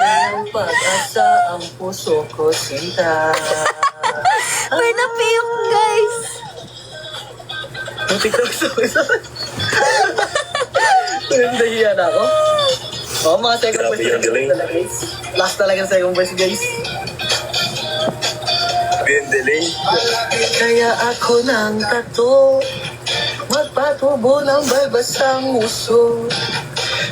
Ang pag-asa ang puso ko sinta. May napiyok, guys. TikTok sa Nahihiyan ako. Oo, mga second Grabe voice yung galing. talaga, guys. Last talaga ang second voice, guys. Yung delay. Kaya ako ng tato, magpatubo ng balbasang uso,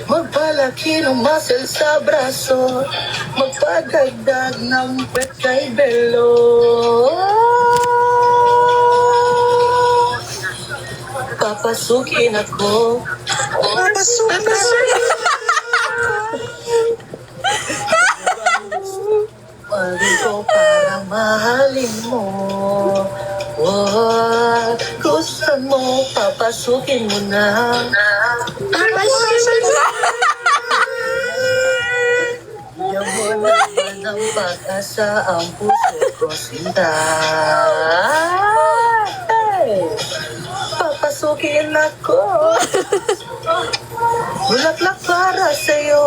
magpalaki ng muscle sa braso, magpadagdag ng pet kay Belo. Papasukin ako. Mali ko para mahalin mo. Oh, gusto mo, papasukin mo na. Bigyan mo naman ng pag-asa ang puso ko sinta. Hey, papasukin ako. Bulaklak para sa'yo.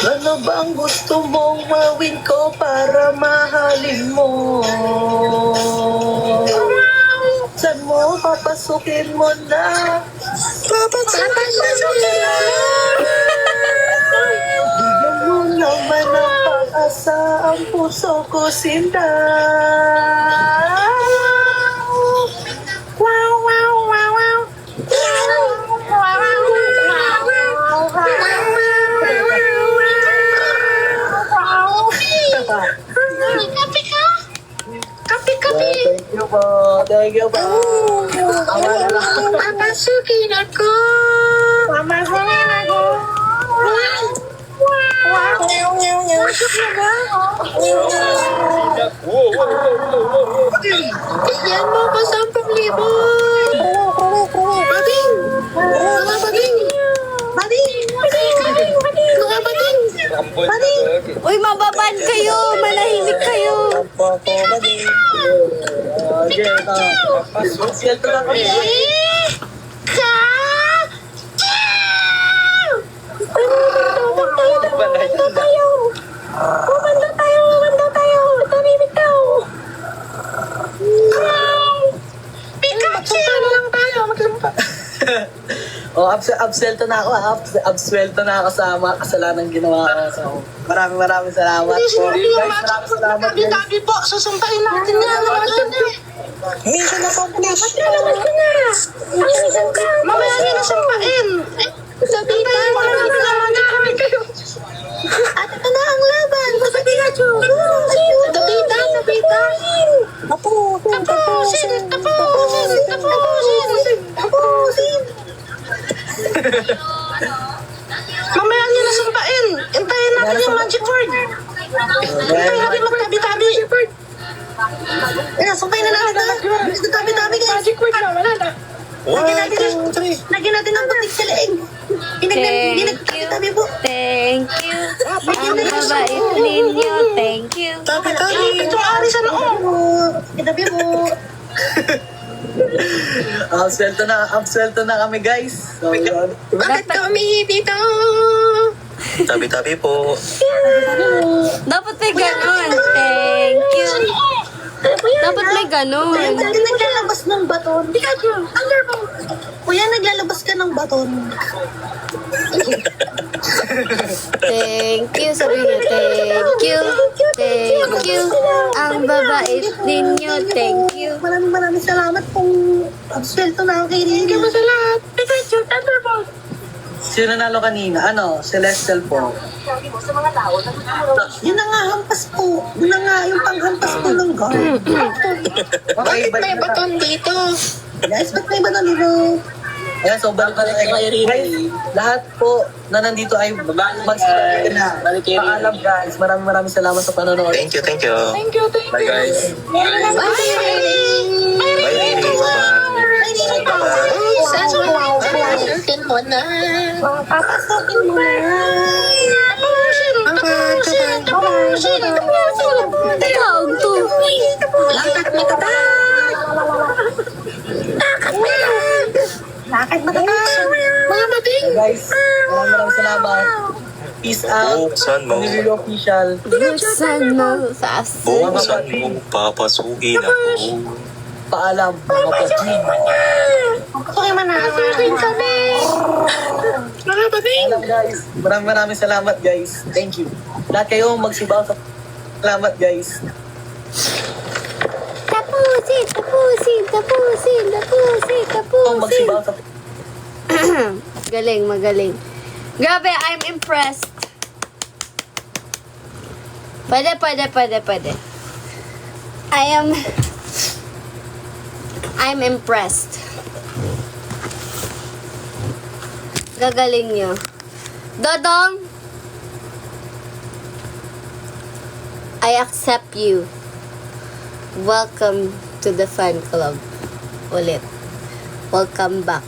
Ano bang gusto mong mawin ko para mahalin mo? Saan mo papasukin mo na? Papasukin mo! Bigyan mo naman ang pag-asa ang puso ko sinta. Wow, wow, wow, wow. Thank you po. Thank you po. Awa na lang. Papasukin ako. Papasukin ako. Bigyan mo ko 10,000. Bading! Mga bading! Bading! Mga bading! Bading! Uy, mababan kayo! Manahimik kayo! Siyento na kami. Oh, absuelto na ako. Absuelto na ako sa mga kasalanan ginawa ko. So, maraming salamat po. Guys, maraming salamat, guys. Dami po, susumpahin natin yan. Minsan na po, please. Mamaya niya na sumpahin. Sabihin mo naman kayo. At ito na ang laban. Sa Pikachu. Tapitan. Tapusin. Mamaya niya na sumpahin. Intayin natin yung magic word. Intayin natin magtabi-tabi. Sumpahin na natin na. Tabi-tabi, guys. Magic word na, wala na. Lagyan natin ng putik sa leeg. Tabi-tabi po. Thank you. Ang mabait ninyo. Thank you. Tabi-tabi. Itong ari sa noo. Itabi mo. Absuelto na kami, guys. So, yun. Bakit kami dito? Tabi-tabi po. Dapat may ganon. Thank you. Dapat may ganon. Naglalabas ng baton. Pikachu, underball. Kuya, naglalabas ka ng baton. Thank you. Sabi niyo, thank you. Thank you. Ang babait ninyo. Thank you. Maraming salamat kung absuelto na ako kay Rini. Thank you sa lahat. Pikachu, underball. Sino nanalo kanina? Celestial po. Yun na nga, hampas po. Yun na nga, yung panghampas po ng guard. Okay, May baton dito. Guys, ba't may baton dito? Ayan, so balik kay Rini. Guys, lahat po na nandito ay magsalita na. Paalam, guys. Maraming salamat sa panonood. Thank you. Thank you. Bye, guys. Bye, Rini. Bye, Riri. Bye-bye. Papasukin mo na. Papasukin mo na. Tawag to. Lakad matatag. Lakad matatag. Mga bating. Guys, maraming salamat. Peace out. Buksan mo. Riri official. Buksan mo sa Buksan mo, papasukin ako. Paalam, mga kapatid. Okay, mananahin kami. Mga bading. Paalam guys. Maraming salamat guys. Thank you. Lahat kayo magsibaw sa salamat guys. Tapusin, tapusin, tapusin, tapusin, tapusin. Magsibaw sa Galing, magaling. Grabe, I'm impressed. Pwede. I'm impressed. Gagaling nyo. Dodong, I accept you. Welcome to the fan club. Ulit. Welcome back.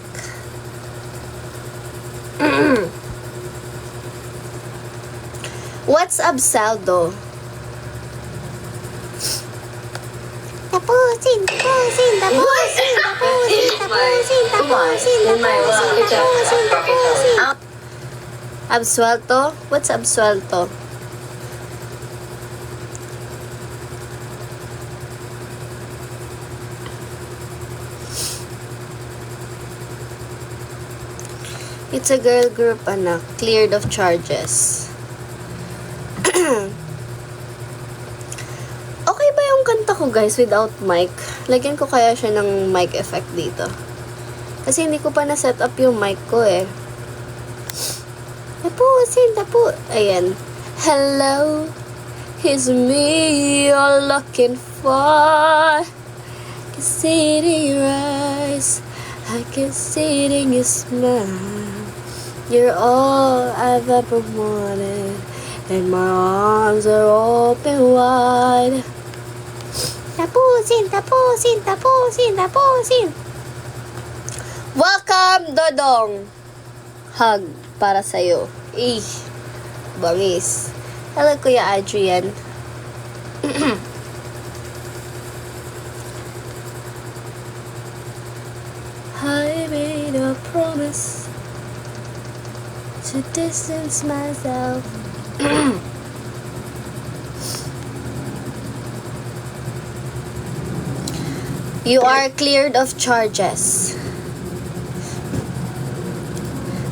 What's Absaldo? Tapusin, tapusin, tapusin, tapusin, tapusin, tapusin, tapusin, tapusin, tapusin. Absuelto? What's absuelto? It's a girl group, anak. Cleared of charges. Okay ba yung kanta ko, guys, without mic? Lagyan ko kaya siya ng mic effect dito. Kasi hindi ko pa na-set up yung mic ko, eh. Tapusin. Ayan. Hello, it's me you're looking for. I can see it in your eyes. I can see it in your smile. You're all I've ever wanted, and my arms are open wide. Tapusin. Welcome, Dodong. Hug para sa'yo. Bangis. Hello, Kuya Adrian. I made a promise to distance myself. You are cleared of charges.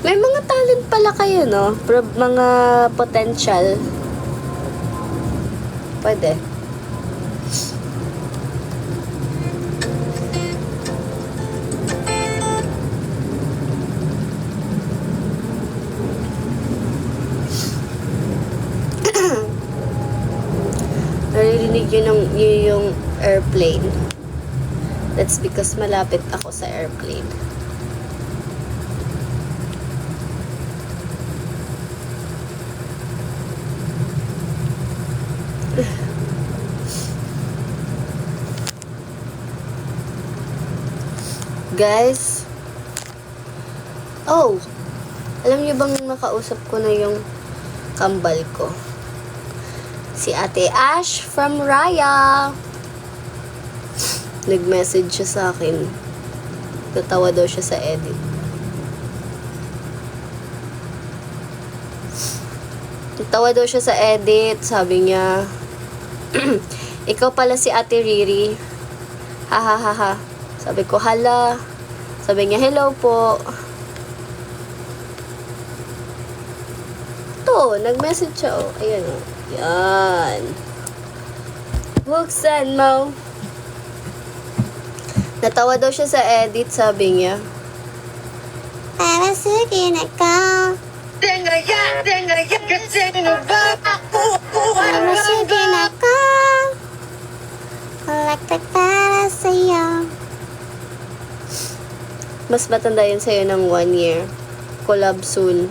May mga talent pala kayo, no? Mga potential. Pwede. Naririnig yun yung airplane. That's because malapit ako sa airplane. Guys, alam niyo bang nakausap ko na yung kambal ko? Si Ate Ash from Raya. Nag-message siya sa akin. Natawa daw siya sa edit. Natawa daw siya sa edit. Sabi niya, ikaw pala si Ate Riri. Ha ha ha ha. Sabi ko, hala. Sabi niya, hello po. Ito, nag-message siya. Ayan o. Yan. Buksan mo. Natawa daw siya sa edit, sabi niya. Para sugin ako. Para sugin ako. Kalaktak para sa'yo. Mas matanda yun sa'yo ng 1 year. Collab soon.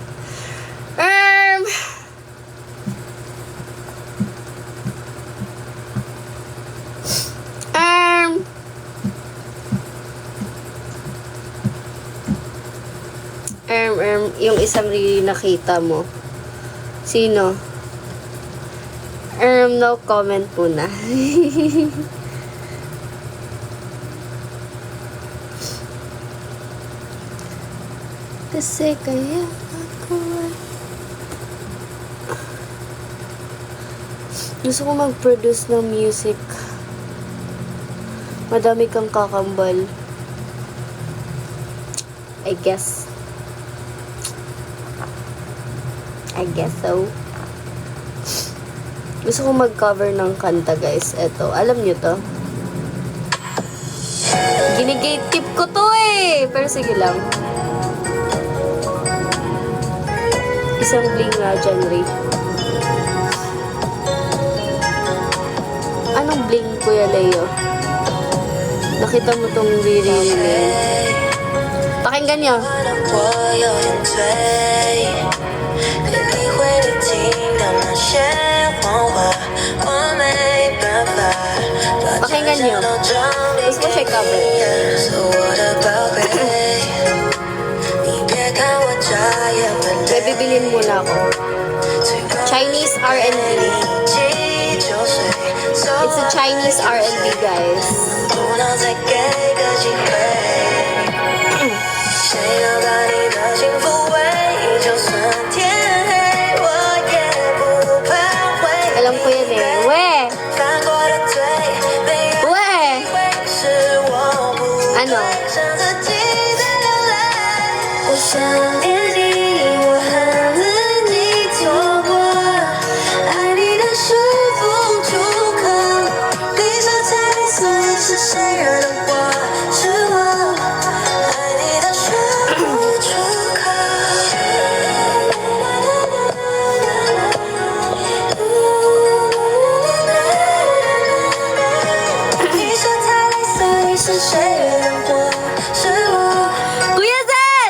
Yung isang Riri nakita mo. Sino? No comment muna. Kasi kaya ako Gusto ko mag-produce ng music. Madami kang kakambal. I guess so. Gusto ko mag-cover ng kanta, guys. Eto, alam nyo to? Ginigate-tip ko to eh! Pero sige lang. Isang bling nga dyan, Ray. Anong bling, Kuya Leo? Nakita mo tong riri-riri. Pakinggan nyo. Pakinggan nyo. Gusto ko siya cover. May bibilin muna ako. Chinese R&B. It's a Chinese R&B, guys. Alam ko yan eh. We! Ano? Kuya Zel!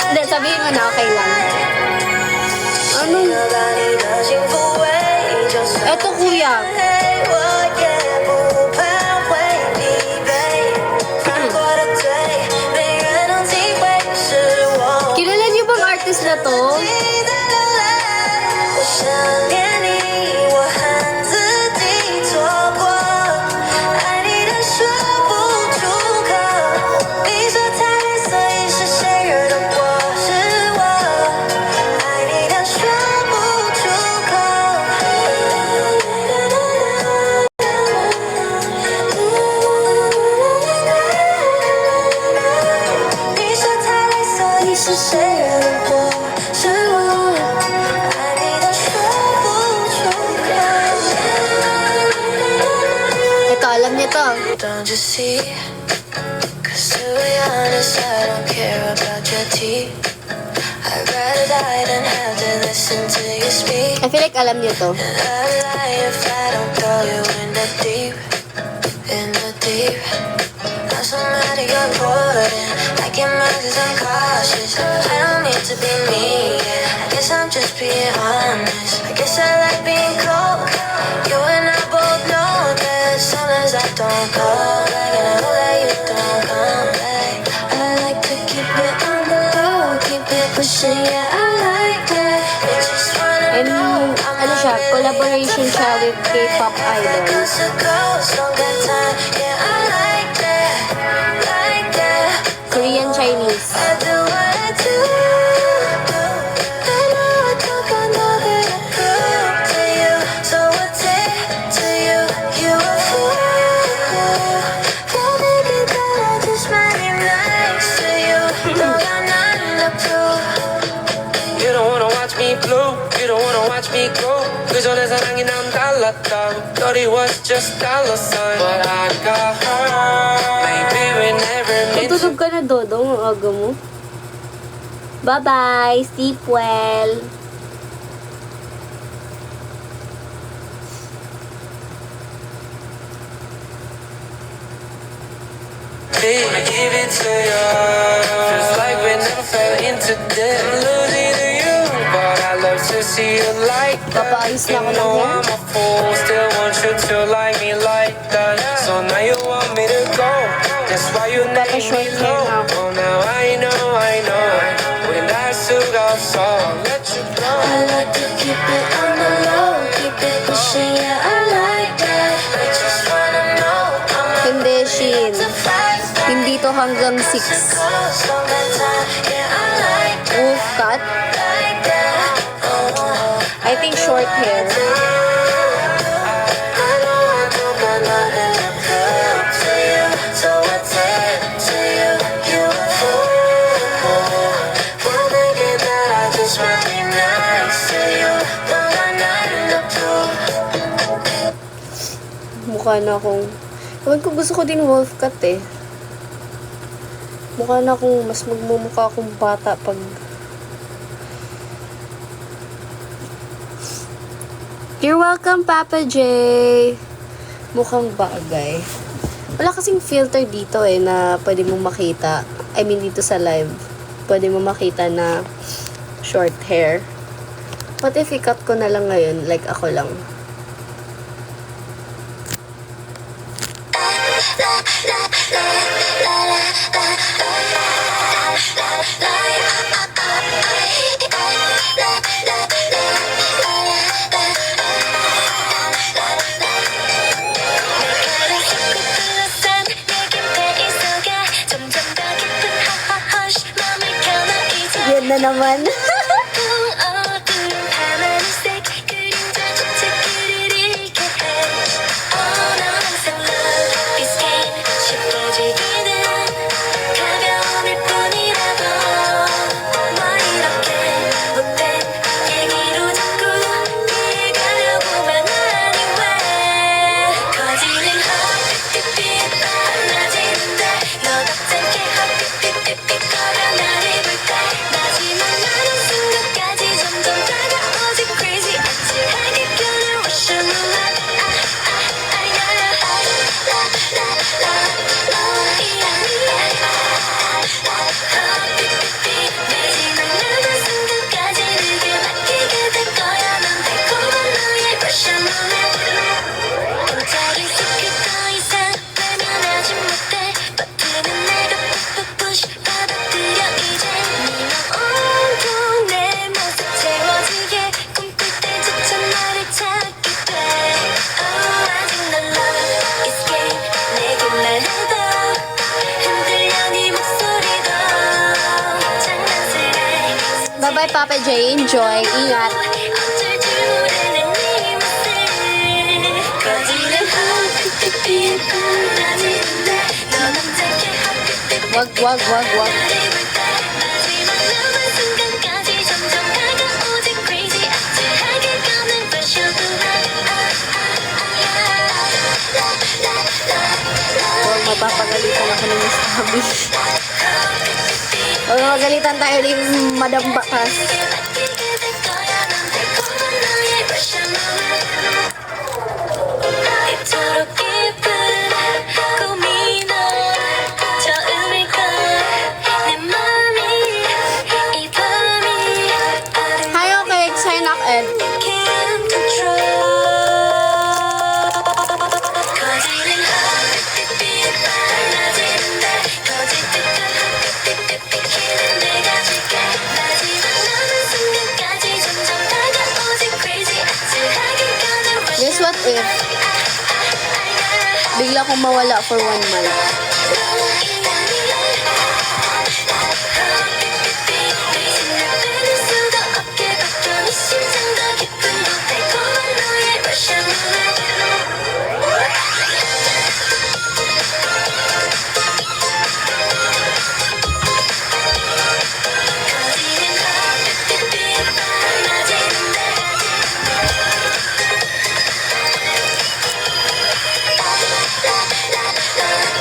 Hindi, sabihin mo na okay lang. Ano? Eto, kuya. Kilala niyo bang artist na to? Ito, alam niyo to. Don't you see? Cause to be honest, I don't care about your teeth. I'd rather die than have to listen to you speak. I feel like alam niyo to. And I'd lie if I don't throw you in the deep, in the deep. I'm so mad at your important. I get mad cause I'm cautious. I don't need to be mean. I guess I'm just being honest. I guess I like being cold. You and I both know that as soon as I don't go back, and I know that you don't come back. I like to keep it on the low, keep it pushing, yeah, I like that. You just wanna And know I'm ano siya, not collaboration siya with K-pop idols. Coast to coast, don't got time, yeah, I like that, like that. Korean Chinese. I do what I do. I know I don't got nothing to prove to you. So what's it to you? You a fool. Don't make it that I just might be nice to you. Don't got nothing to prove. You don't wanna watch me blue, you don't wanna watch me grow. 그 전에 사랑이 난 달랐다고. Thought it was just dollar sign, but I got her. Maybe we never meant to. Tutulog ka na, Dodong, ang aga mo. Bye-bye. Sleep well. I give it to you. Feels like we never fell into debt. I'm losing to you, but I love to see you like that. Papaayos na You ako ng know hair. I'm a fool, still want you to like me like that. So now you want me to go. That's why you name me short hair low. now. Oh, now I know. When I still got so let you go. I like to keep it on the low, keep it pushing, yeah, I hanggang 6. Wolf cut. I think short hair. Mukha na akong... Ewan ko, gusto ko din wolf cut eh. Mukha na akong mas magmumukha akong bata pag... You're welcome, Papa J. Mukhang bagay. Wala kasing filter dito eh na pwede mo makita. I mean, dito sa live. Pwede mo makita na short hair. What if i-cut ko na lang ngayon? Like ako lang. Yan na naman. Bye-bye, Papa J. Enjoy. Ingat. Wag. Huwag mapapagalitan ako ng Miss Huwag magalitan tayo ni Madam Bakas. Hi, okay. Sign up, Ed. Guess what if bigla kong mawala for 1 month?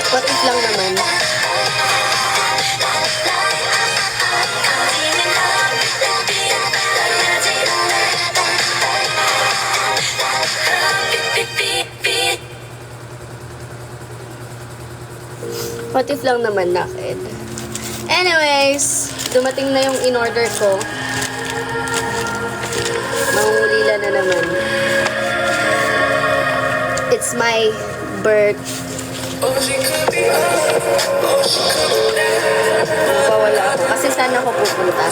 What if lang naman? What if lang naman, Naked? Anyways, dumating na yung in-order ko. Mangungulila na naman. It's my birthday. Wala ako. Kasi saan ako pupunta?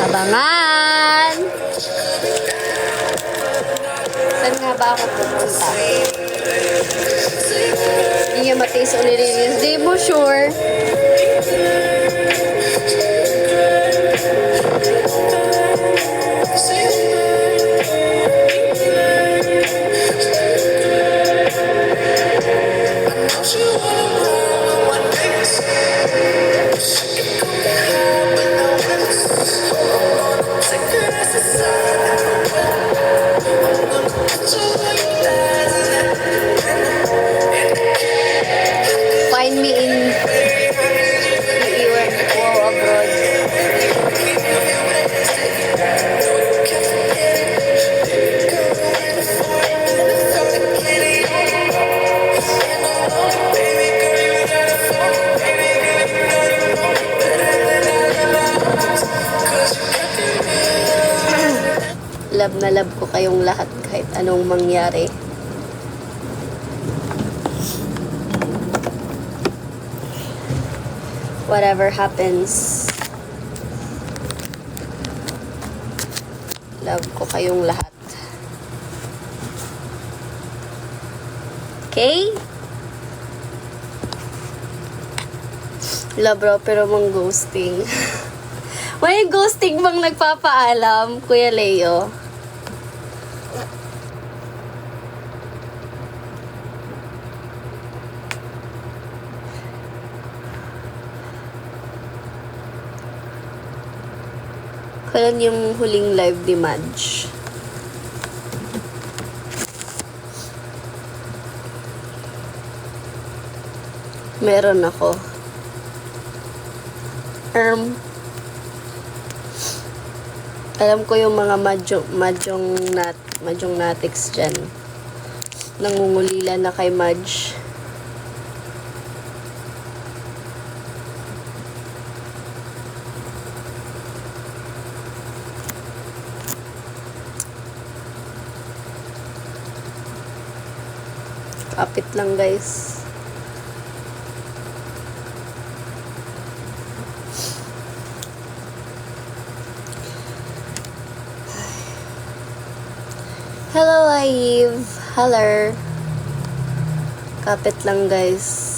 Abangan! Saan nga ba ako pupunta? Hindi niya matiis o nilinis. Di mo sure? Find me in iiwan ko abroad. Love na love ko kayong lahat kahit anong mangyari. Whatever happens, love ko kayong lahat. Okay? Love bro, pero mang ghosting. May ghosting bang nagpapaalam, Kuya Leo? Kailan yung huling live ni Madge? Meron ako. Alam ko yung mga madyong natics dyan. Nangungulila na kay Madge. Kapit lang guys. Hello, Eve. Hello. Kapit lang guys.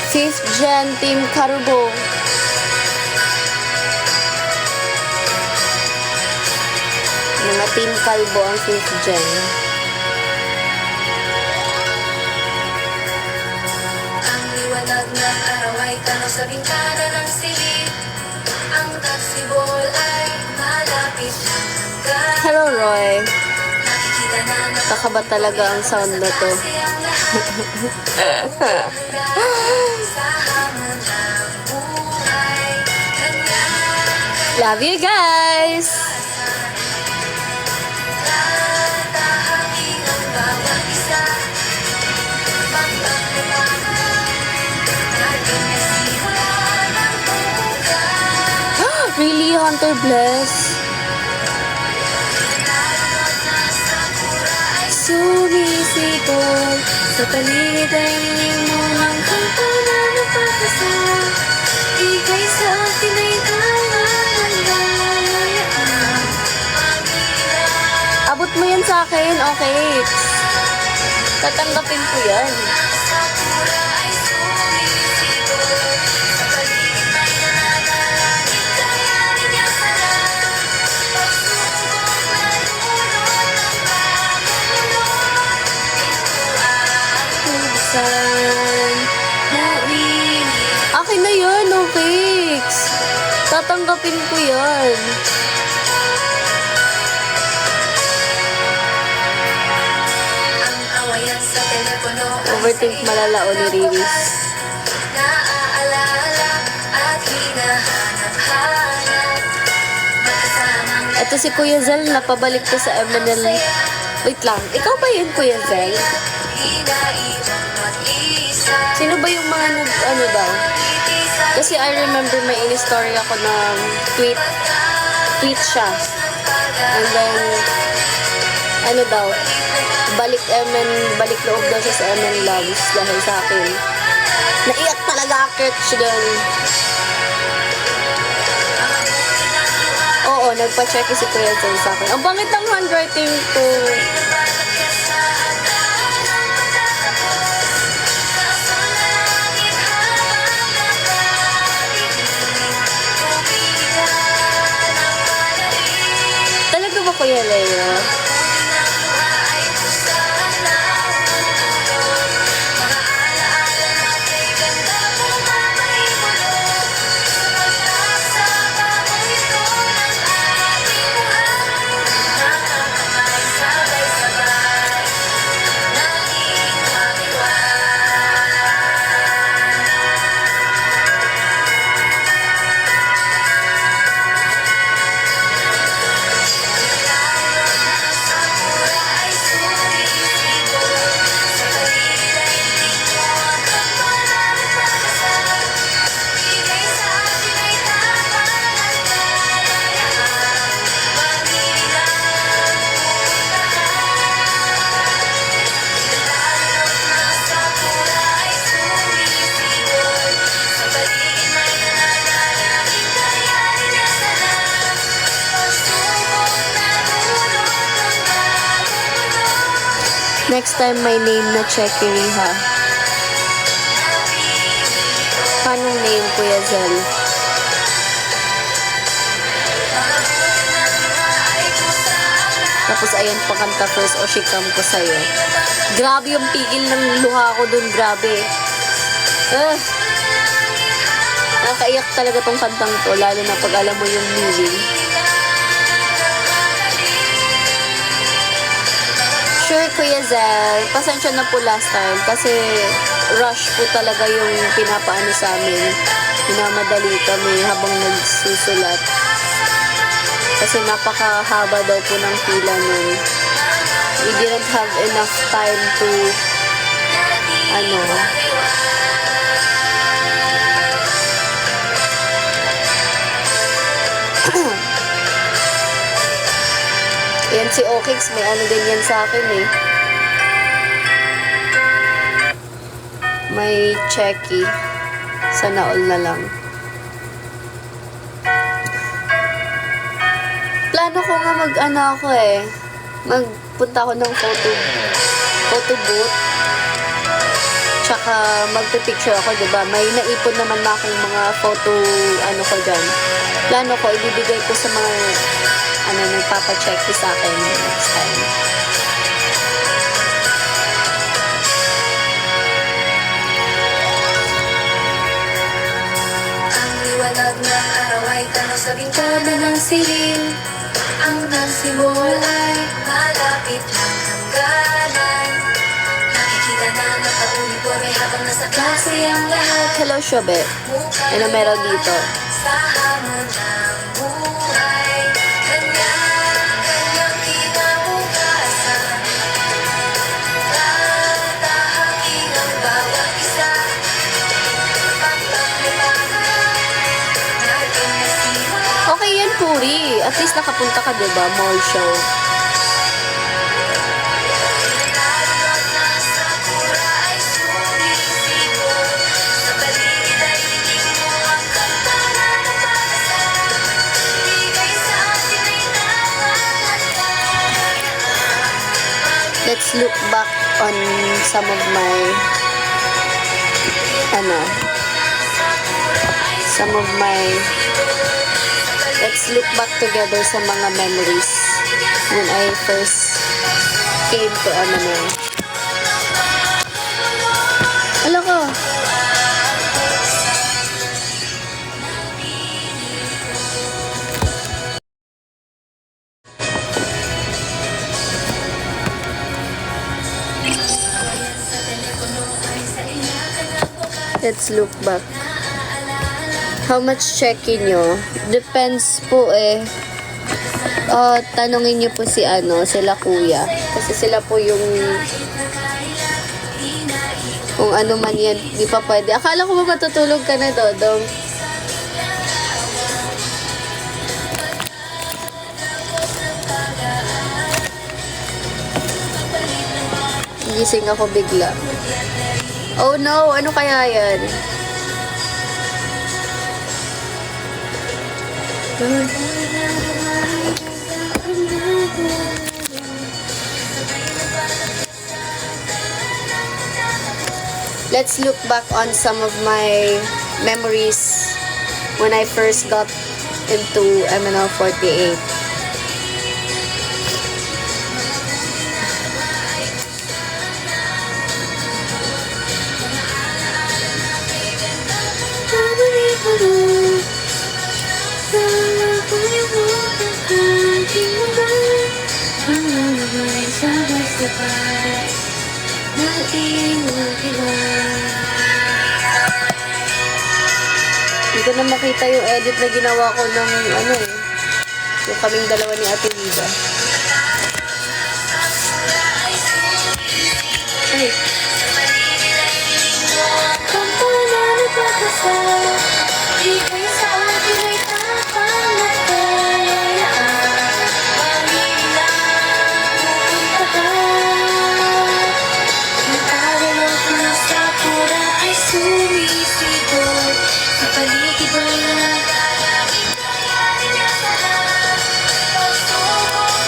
Fifth Gen Team Karubo. Mga Team Kalbo ang 5th Gen. Ang liwanag ng araw ay tanaw sa bintana ng silid. Ang taxiball ay malapit hanggang Hello, Roy. nakikita na Kakaba talaga ang sound na to. sa hamon ng buhay. Kanya Love you guys! tatahangin ang bawat isa. Pagpapalaman natin na simula ng buhay. Really, Hunter Bless? Sumisipon sa paligid ay niling mo ng kanta na napapasa. Ika'y sa akin ay talayaan. Abot mo yan sa akin, okay? Tatanggapin ko yan. Akin na yun, no fix. Tatanggapin ko yan. Ang awayan sa telepono Overthink malala o ni Riris. naaalala at hinahanap-hanap. Magkasamang Ito si Kuya Zal, napabalik ko sa MNL Wait lang, ikaw ba yun, Kuya Zel? Sino ba yung mga ano daw? Kasi I remember may in-story ako na tweet siya. And then, ano daw, balik loob daw siya sa MN Loves dahil sa akin. Naiyak talaga Kirch doon. Oo, nagpa-check si Kuya Zel sa akin. Ang bangit ng handwriting ko. Talaga ba Kuya Leo? Next time may name na Chekery ha. Paano name, Kuya Zel? Tapos ayan pakanta first o shikam ko sa'yo. Grabe yung pigil ng luha ko dun, grabe. Nakaiyak talaga tong kantang to, lalo na pag alam mo yung meaning. Sure, Kuya Zel, pasensya na po last time kasi rush po talaga yung pinapaano sa amin. Pinamadali kami habang nagsusulat. Kasi napakahaba daw po ng pila nun. We didn't have enough time to yan si Okix, may ano din yan sa akin eh. May checky. Sana all na lang. Plano ko nga magpunta ako ng photo booth. Tsaka magpipicture ako, diba? May naipon naman na akong mga photo ko dyan. Plano ko, ibibigay ko sa mga nagpapacheck sa akin next time. Ang liwanag ng araw ay tanong sa bintana ng silid. Ang nagsimul ay malapit ng hangganan. Nakikita na naka-uniforme habang nasa klase ang lahat. Hello, Shobe. Ano meron dito? Sa hamon ng buhay, kanya-kanyang kinabukasan. Tatahakin ang bawat isa. Pagpaglipangan natin na siwa. Okay yan, Puri. At least nakapunta ka, diba? Mall show. Let's look back on some of my let's look back together sa mga memories when I first came to Ala ko. Let's look back. How much check-in nyo? Depends po eh. Tanungin nyo po sila kuya. Kasi Kasi sila po yung kung ano man yan, di pa pwede. Akala ko ba matutulog ka na, Dodong? Gising ako bigla. Oh no, ano kaya yan? Let's look back on some of my memories when I first got into MNL48. Hindi ko na makita yung edit na ginawa ko ng ano eh. Yung kaming dalawa ni Ate Lida. Ay.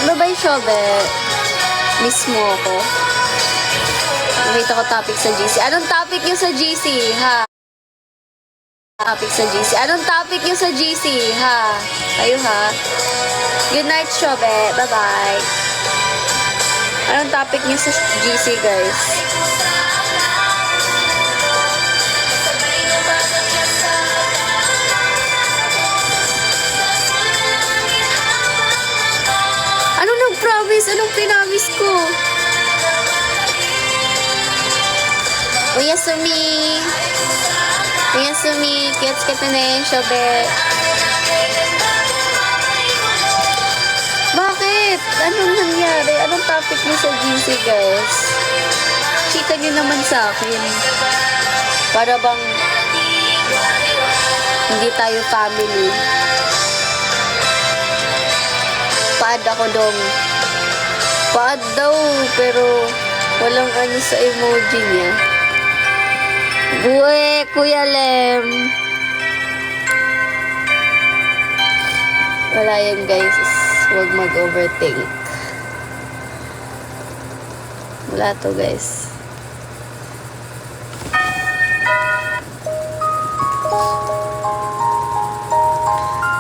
Ano ba yung Shobe? Miss mo ako? Nakita ko topic sa GC. Anong topic nyo sa GC, ha? Topic sa GC. Anong topic nyo sa GC, ha? Kayo, ha? Good night, Shobe. Bye-bye. Anong topic nyo sa GC, guys? Anong nag-promise? Anong pinamis ko? Oyasumi. Oyasumi. Kits kita na yun, Shobe. Bakit? Anong nangyari? Anong topic niyo sa GC, guys? Chika niyo naman sa akin. Para bang hindi tayo family. Paad ako dong. Paad daw, pero walang ano sa emoji niya. Buwe, Kuya Lem. Wala yan, guys. Huwag mag-overthink. Wala to, guys.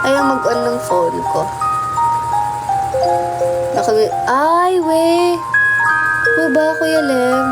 Ayaw mag-on ng phone ko. Ay, we. We ba, Kuya Lem?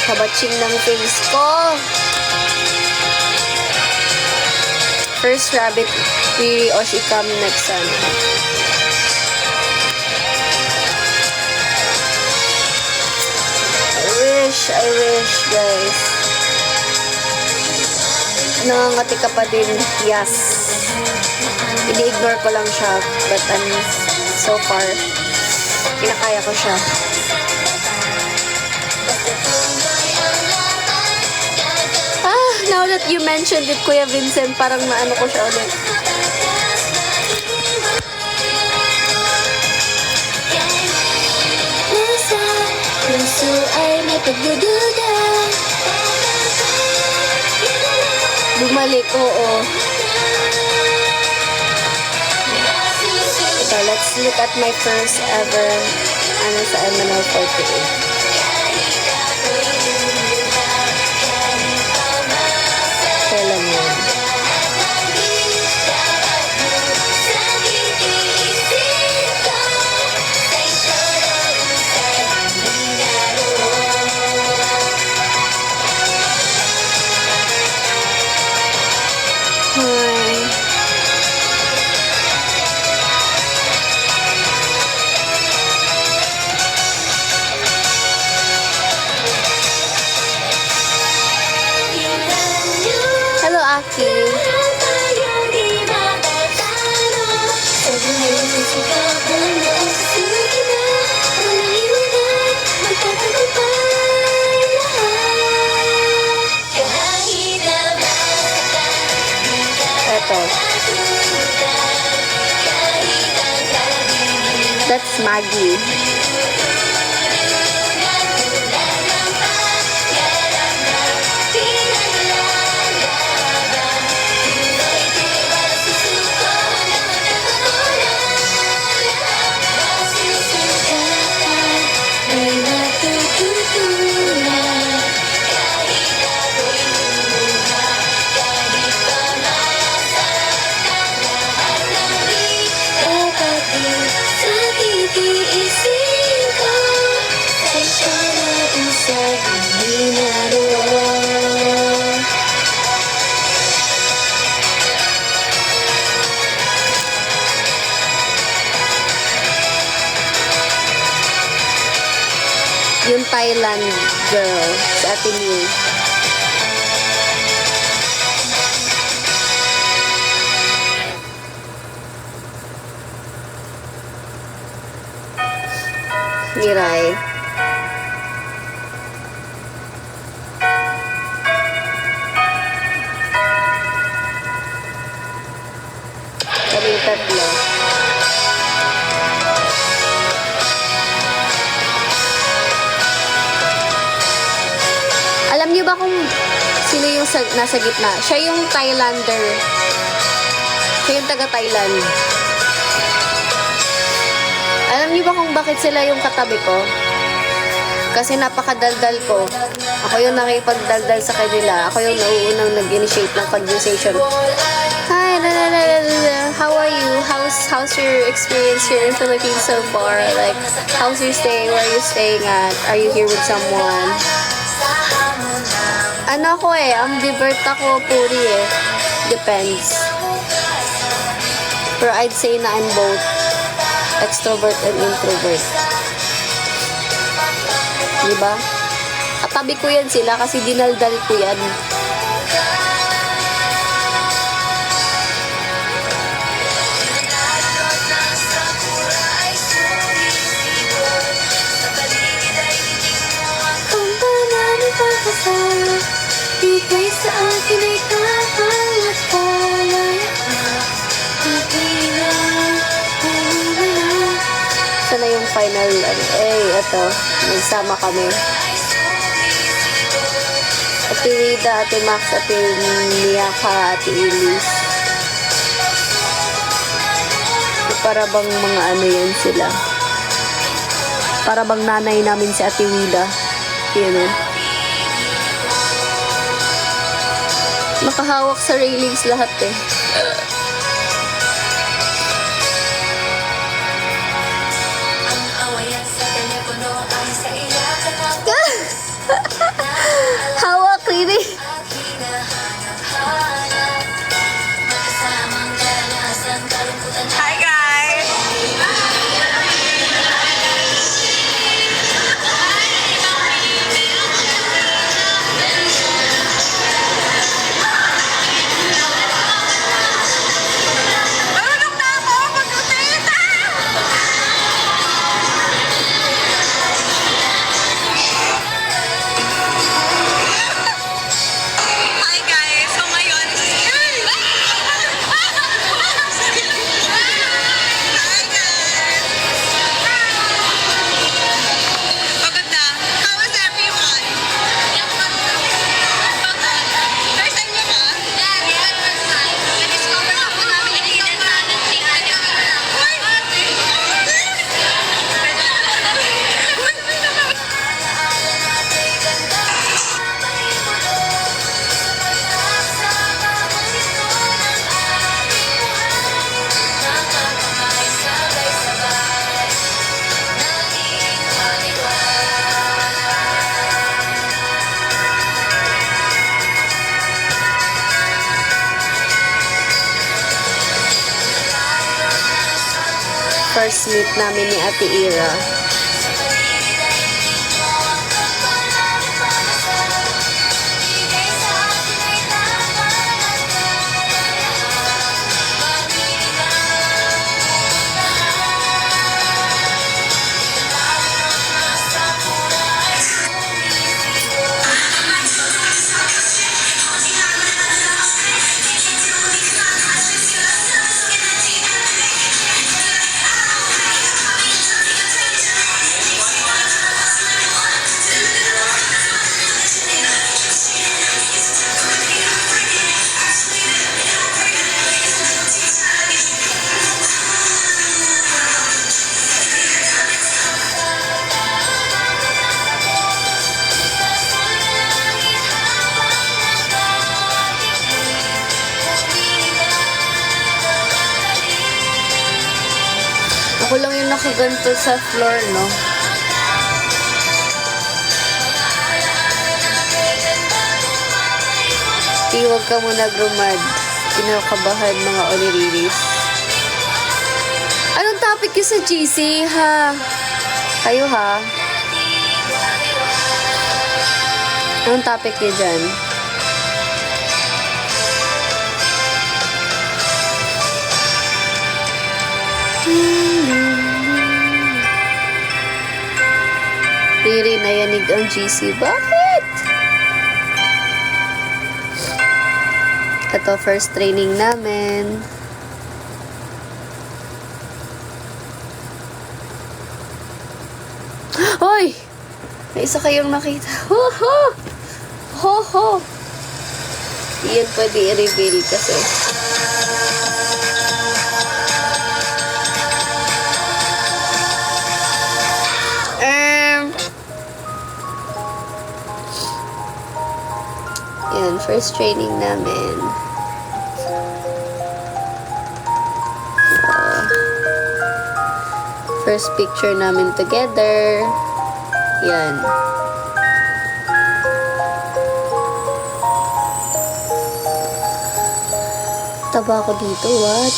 Kabatching ng face ko. First rabbit, Piri Oshikam next sun. I wish, guys. Nangangati ka pa din. Yes. Ini-ignore ko lang siya. But so far, kinakaya ko siya. Now that you mentioned it, Kuya Vincent, parang naano ko siya ulit. Puso ay may pagdududa. Bumalik, oo. So, let's look at my first ever sa MNL48. Kailan yun? Hello, Aki. Eto. That's Maggie. Yung Thailand girl sa atin yun. Mirai. Kaming tatlo. Alam niyo ba kung sino yung nasa gitna? Siya yung Thailander. Siya yung taga-Thailand. Alam niyo ba kung bakit sila yung katabi ko? Kasi napakadaldal ko. Ako yung nakipagdaldal sa kanila. Ako yung nauunang nag-initiate ng conversation. Hi, how are you? How's your experience here in Philippines so far? Like, how's your stay? Where are you staying at? Are you here with someone? Ano ako ambivert ako, puri Depends. Pero I'd say na I'm both extrovert and introvert. Diba? Katabi ko yan sila kasi dinaldal ko yan. Kung paano pagkasama, bigay sa akin ay kapalat palaya. Sana yung final, ito, nagsama kami. Ate Rida, Ate Max, Ate Miyaka, Ate Elise. Para bang mga ano yan sila. Para bang nanay namin si Ate Rida. Yun Nakahawak sa railings lahat Hawak, really? first meet namin ni Ate Ira. Ako lang yung nakaganto sa floor, no? Huwag ka muna grumad. Kinakabahan mga oniriris. Anong topic yun sa GC, ha? Kayo, ha? Anong topic niyo dyan? Riri na yanig ang GC. Bakit? Ito, first training namin. Hoy! May isa kayong nakita. Ho ho! Ho ho! Iyan pwede i-reveal kasi. Yan, first training namin. First picture namin together. Yan. Taba ako dito, what?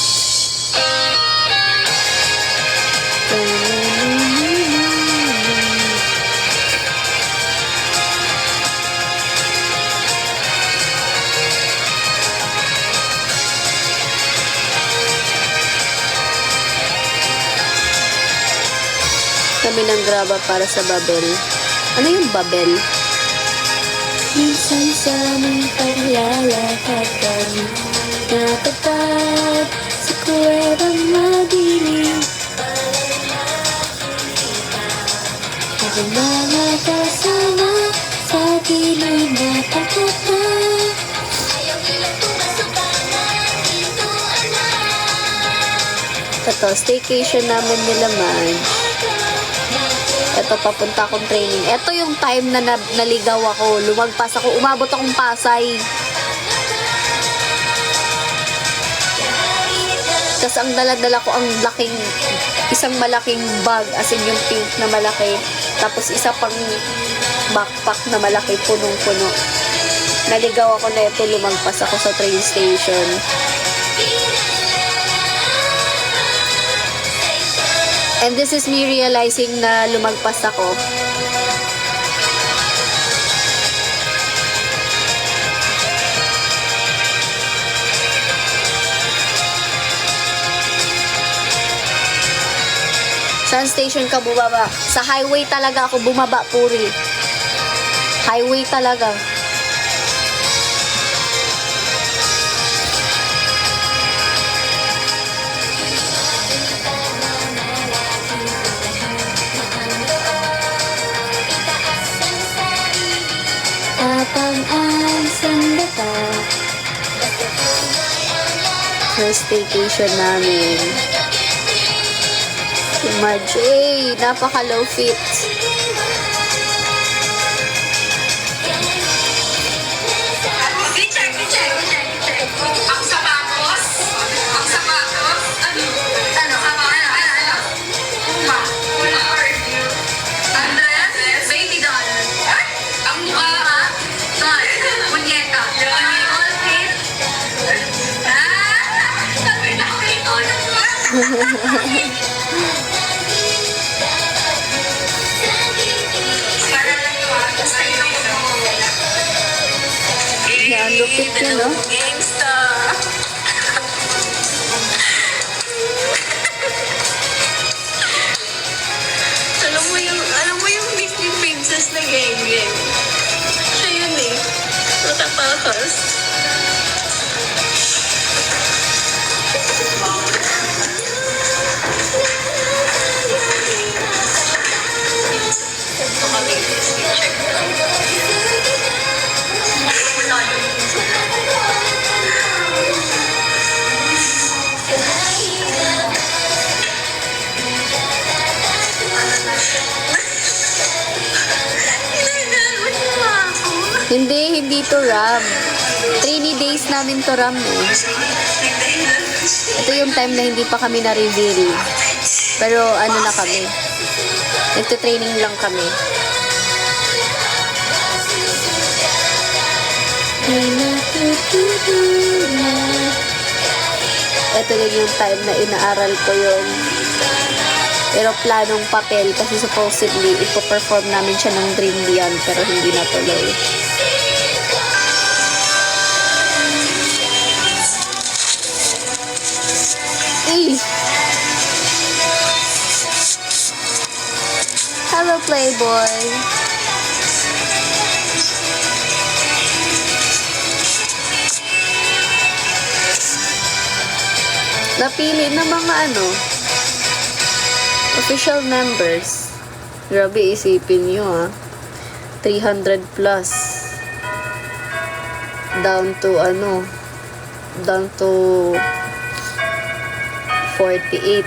Kami ng graba para sa Babel. Ano yung Babel? Minsan sa aming paglalakad kami natagpad sa kuwebang madilim. Ako mga kasama sa gilid na pagkakad. Ito, staycation namin nila Madge. Ito, papunta akong training. Ito yung time na naligaw ako. Lumagpas ako. Umabot akong Pasay. Tapos ang dala-dala ko ang isang malaking bag. As in yung pink na malaki. Tapos isa pang backpack na malaki. Punong-puno. Naligaw ako na ito. Lumagpas ako sa train station. And this is me realizing na lumagpas ako. Saan station ka bumaba? Sa highway talaga ako bumaba, Puri. Highway talaga. First vacation namin. Si Marge, napaka-low fit. Ang sapatos? Ano? Puma. Andres? $20. Ang mukha? Doll. Muñeca. All fit? Sabi na ako ito. Yan, lupit yun, no? Alam mo yung Disney princess na geng-geng. Siya yun eh. Matatakas. Hindi to RAM. 3 days namin to RAM eh. Ito yung time na hindi pa kami na-reveal. Pero ano na kami. Nagte-training lang kami. Ito din yung time na inaaral ko yung aeroplanong papel kasi supposedly ipo-perform namin siya ng Dream Beyond pero hindi natuloy. Hello, Playboy. Napili na mga official members. Grabe, isipin nyo 300 plus. Down to 48.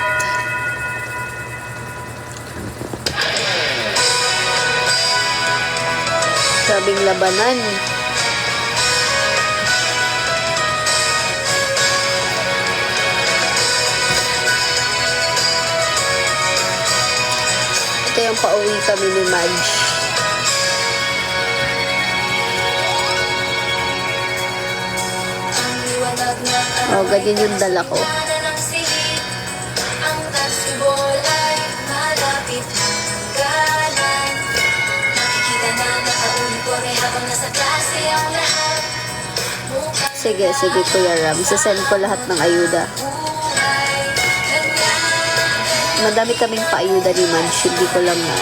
Sabing labanan. Ito yung pauwi kami ni Madge. Oh, ganyan yung dala ko. Ang taxibol ay malapit ng galan. Makikita na naka-uniforme habang nasa klase ang lahat. Sige, Kuya Ram. Sasend ko lahat ng ayuda. Madami kaming paayuda ni Madge. Hindi ko lang na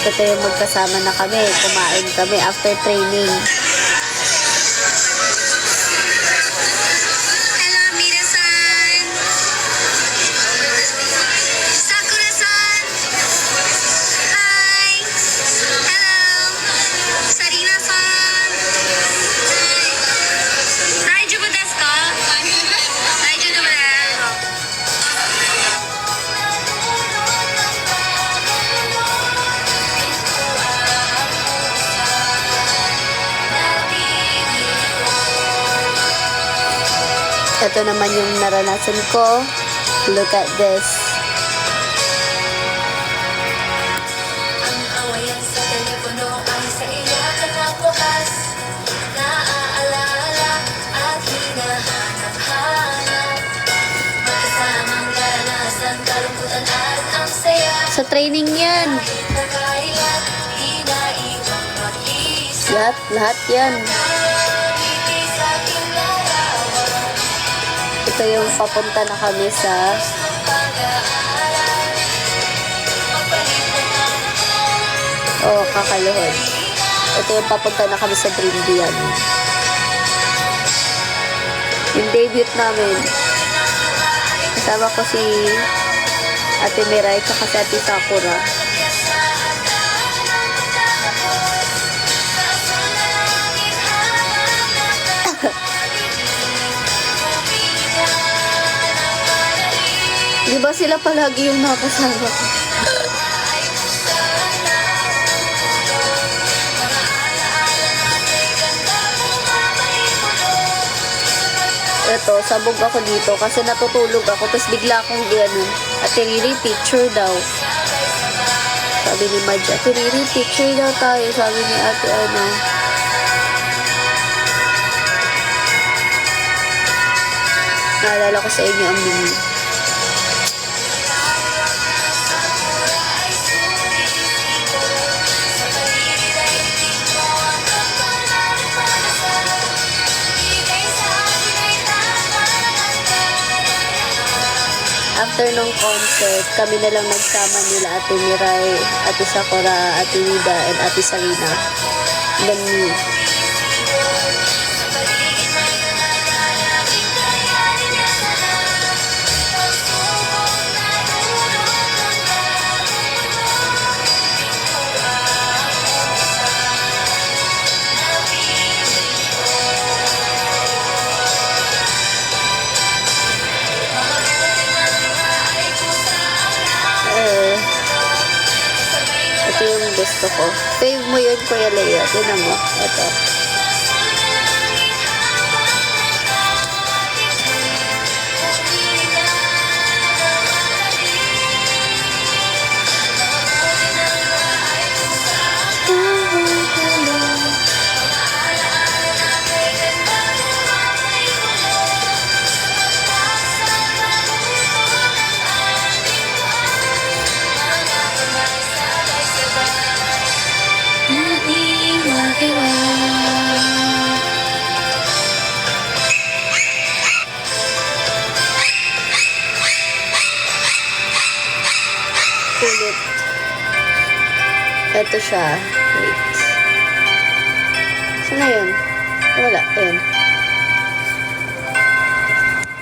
Ito yung magkasama na kami. Kumain kami after training. Hello, Mira-san. Sakura-san. Hi. Hello. Sarina-san. Hi. Daijoubu desu ka? Daijoubu desu. Ito naman yung naranasan ko. Look at this. Ang awayan sa telepono ay sa iyakan ng wakas. Naaalala at hinahanap-hanap. Magkasamang karanasan, kalungkutan at ang saya. Sa training yan. Kahit nakailan, di naiwang mag-isa. Lahat yan. Ngiti sa aking larawan. Ito yung papunta na kami sa Ng pag-aaral. Magpalit na naman. Kakaluhod. Ito yung papunta na kami sa Dream Beyond. Yung debut namin. Kasama ko si Ate Mirai at si Ate Sakura. Di ba sila palagi yung nakasama ko? Eto, sabog ako dito kasi natutulog ako. Tapos bigla akong gano'n. Ate Riri, picture daw. Sabi ni Madge, Ate Riri, picture daw tayo. Sabi ni ate ano. Naalala ko sa inyo ang mini. After nung concert, kami na lang nagsama nila Ate Mirai, Ate Sakura, Ate Nida, and Ate Sarina. Then me. Ito yung gusto ko. Fave mo yun, Kuya Lea. Tinan mo. Ito. Kulit. Ito siya. Wait. Saan na yun? Wala. Ayan.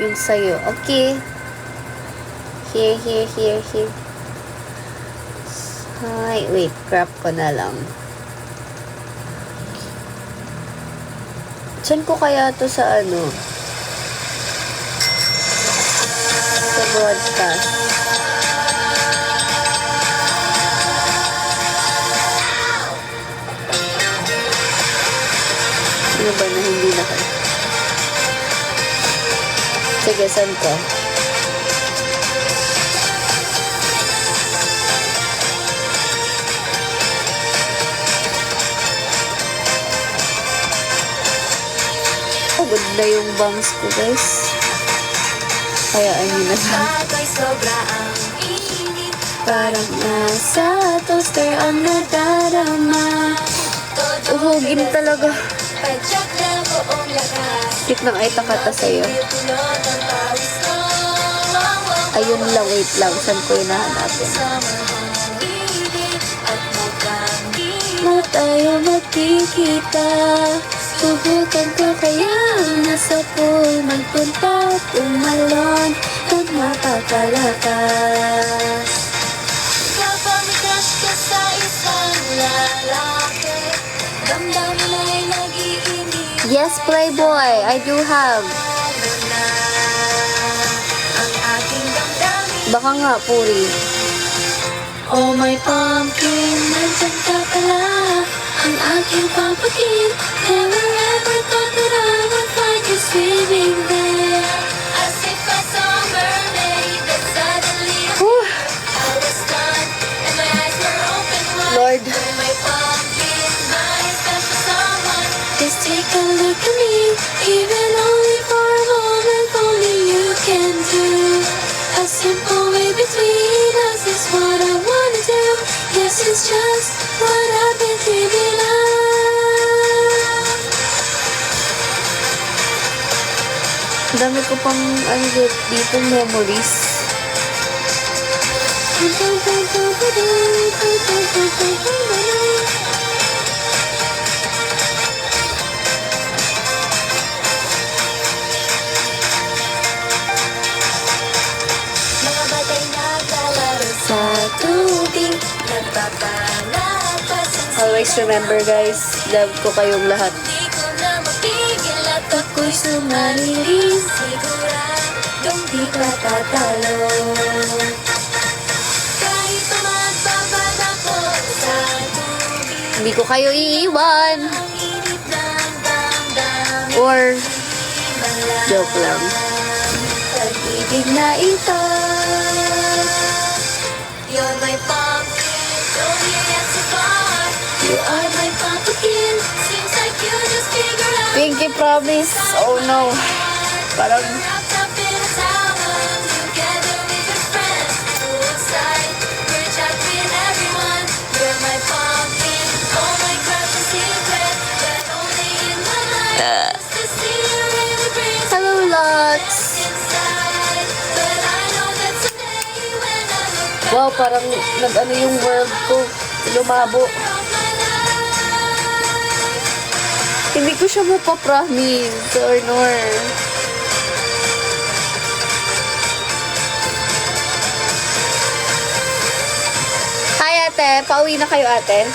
Yung sa'yo. Okay. Here. Hi. Wait. Crap ko na lang. Saan ko kaya to sa ano? Sa broadcast. Ano ba na hindi na kayo? Sige, saan ko? Pagod na yung bangs ko, guys. Kaya nyo na lang. Parang nasa toaster ang nadarama. Uhugin talaga. Cute ng ay takata sa'yo. Ayun lang, wait lang. Saan ko yung nahanapin? Na tayo magkikita. Subukan ko kaya nasa pool magpunta, tumalon at makakalakas. Kapamigas ka sa isang lalaki, damdamin ay nag-iinit. Yes, Playboy, I do have. Baka nga, Puri. Oh my pumpkin, nandyan ka pala. Ang aking pampakin, never ever thought that I would find you swimming there. As if I saw a mermaid that suddenly appeared. I was stunned and my eyes were open wide. Lord. Oh my pumpkin, my special someone. Just take a look at me, even only for a moment, only you can do. A simple way between us is what I wanna do. Yes, it's just what I've been dreaming of. Dami ko pang dito memories. Mga batay naglalaro sa tubig, nagpapalapas. Always remember, guys, love ko kayong lahat. Di ko na mapigil at ako'y sumarili. Siguradong di ka tatalo. Kahit pa magbabad ako sa tubig, hindi ko kayo iiwan. Ang init ng damdamin, or Joke lang. Pag-ibig na ito. You're my pumpkin, don't you get so far. You are my pumpkin, seems like you just figure out. Pinky promise. Oh no. Parang Wrapped up in a towel, together with your friends. Go outside, we're chat with everyone. You're my pumpkin, all my crush is secret, but only in my mind. Just to see you really brings hello lots. inside. But I know that someday when I look Wow, parang nag-ano yung world ko. Lumabo. of my life. Hindi ko siya mapapromise, Nor. Hi ate, pauwi na kayo ate?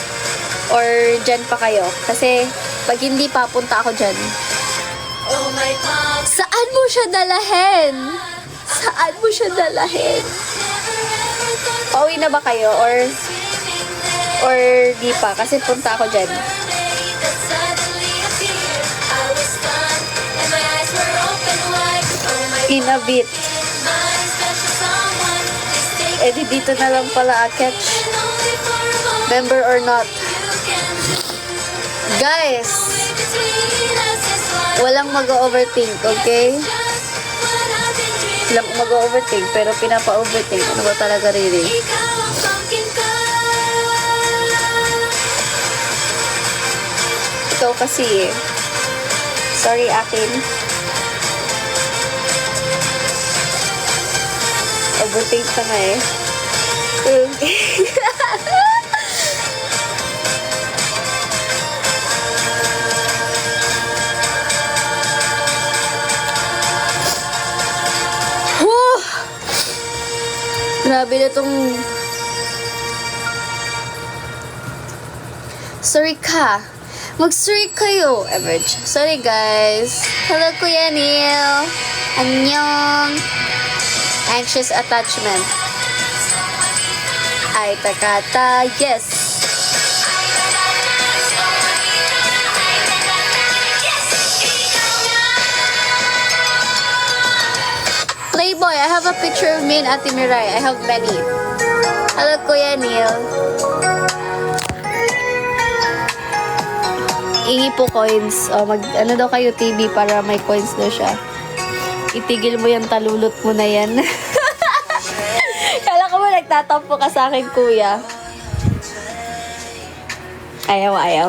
Or dyan pa kayo? Kasi pag hindi papunta ako dyan. Oh my pumpkin, Saan mo siya dalahin? Saan mo siya dalahin? Pauwi na ba kayo? Or di pa? Kasi punta ako dyan. that suddenly appeared. I was stunned and my eyes were open wide. Oh my In a bit. my special someone, please take Eh di dito na lang pala catch. it only for a moment. Member or not. You can Guys, be between us is what walang mag-overthink, okay? just what I've been dreaming. Walang mag-overthink, pero pinapa-overthink. Ano ba talaga really? Ikaw ang pumpkin ko. Ikaw kasi eh. Sorry akin. Overthink ka nga eh. Whew! Grabe na tong... Sorry ka. Mag-sorry kayo. Average. Sorry guys. Hello Kuya Neil. Annyeong. Anxious attachment. Ay takata. Yes. Playboy, I have a picture of me and Ate Mirai. I have many. Hello Kuya Neil. Ingi po coins. O, ano daw kayo TV para may coins daw siya. Itigil mo yung talulot mo na yan. Kala ko ba nagtatampo ka sa akin, kuya? Ayaw, ayaw.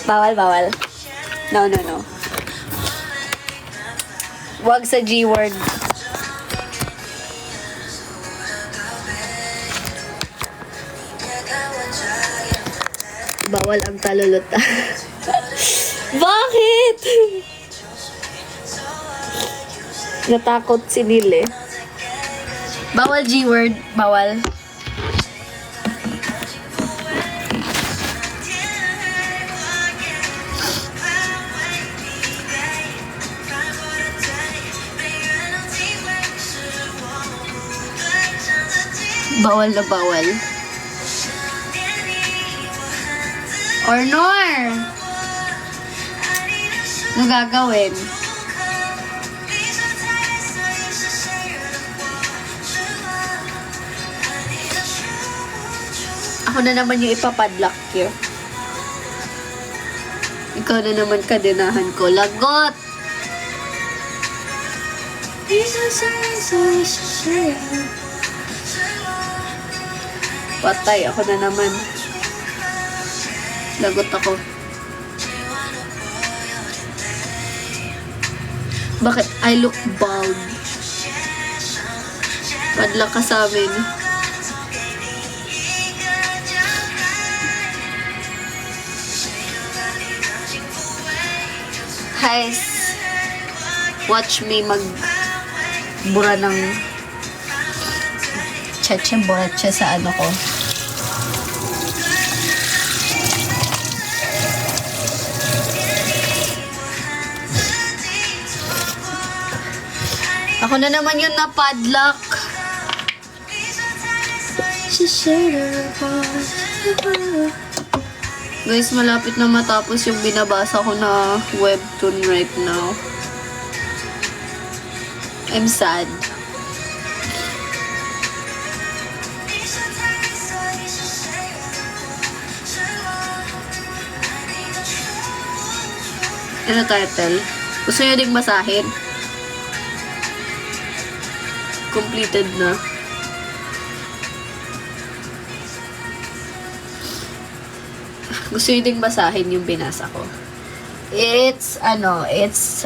Bawal, bawal. No, no, no. Wag sa G-word. Bawal ang talulot. Bakit? Natakot si Nile. Bawal G-word. Bawal. Bawal na bawal. Or Nor! Ano gagawin? Ako na naman yung ipapadlock yun. Ikaw na naman kadinahan ko. Lagot! Patay. Ako na naman. Lagot ako. Bakit I look bald? Padlock ka sa amin. Guys, watch me magbura ng cheche borache sa ano ko. Ako na naman yung napadlock. Guys, malapit na matapos yung binabasa ko na webtoon right now. I'm sad. Ano title? Gusto nyo ding basahin? Completed na. Gusto nyo ding basahin yung binasa ko. It's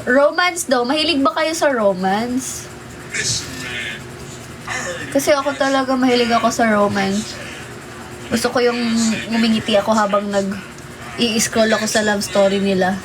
romance daw. Mahilig ba kayo sa romance? Kasi ako talaga mahilig ako sa romance. Gusto ko yung ngumingiti ako habang i-scroll ako sa love story nila.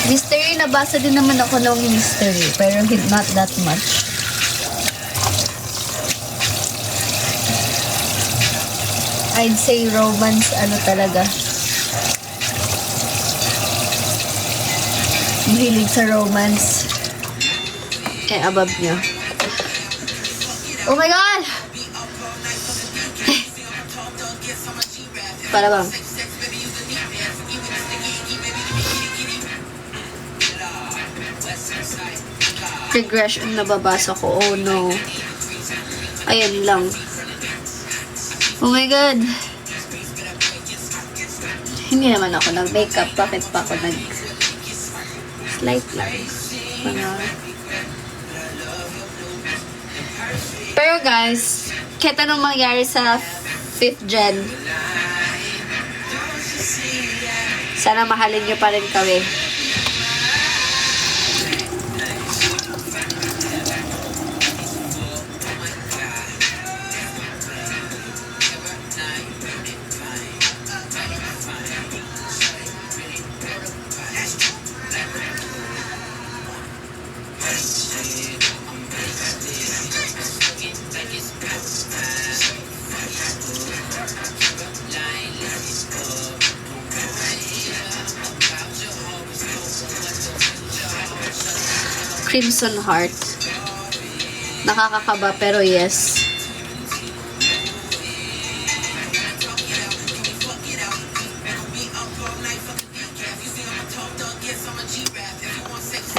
Mystery, nabasa din naman ako ng mystery, pero not that much. I'd say romance, talaga. Mahilig sa romance. Above nyo. Oh my God! Para bang? Regression na babasa ko. Oh no. Ayan lang. Oh my God. Hindi naman ako nag-makeup. Bakit pa ako slight lang. Pero guys, kahit anong mangyari sa 5th gen, sana mahalin nyo pa rin kami. Crimson Heart. Nakakakaba pero yes.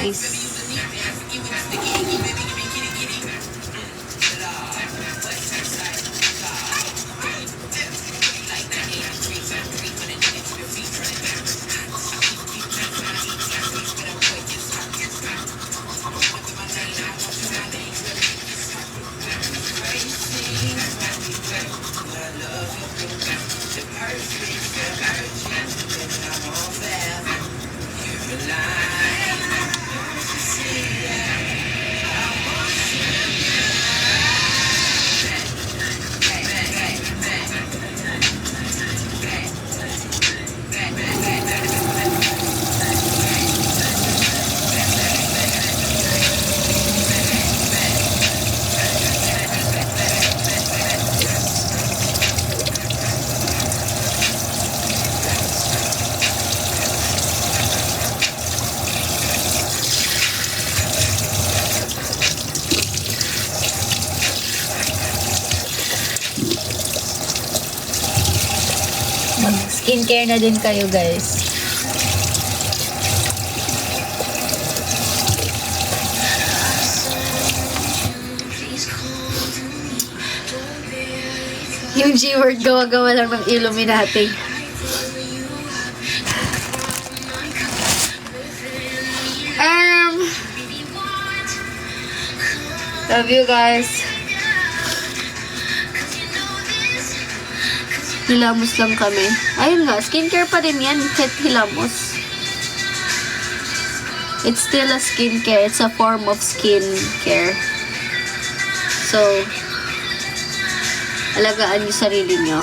Nice. Mag-skincare na din kayo, guys. Yung G-word, gawa-gawa lang ng Illuminati. Love you guys. Hilamos lang kami. Ayun nga, skincare pa rin yan. Kahit hilamos. It's still a skincare. It's a form of skincare. So, alagaan yung sarili nyo.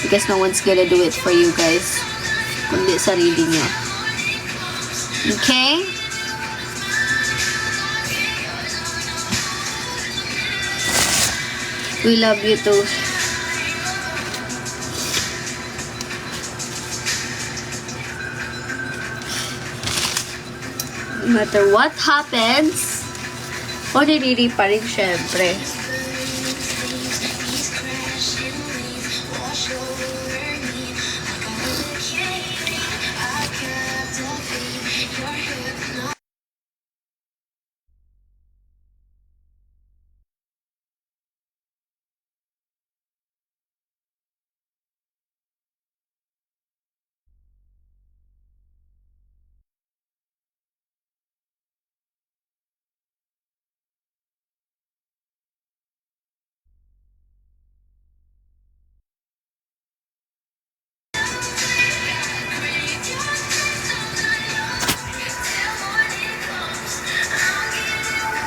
Because no one's gonna do it for you guys. Kundi sarili nyo. Okay? We love you too. No matter what happens, Oniriri pa rin syempre.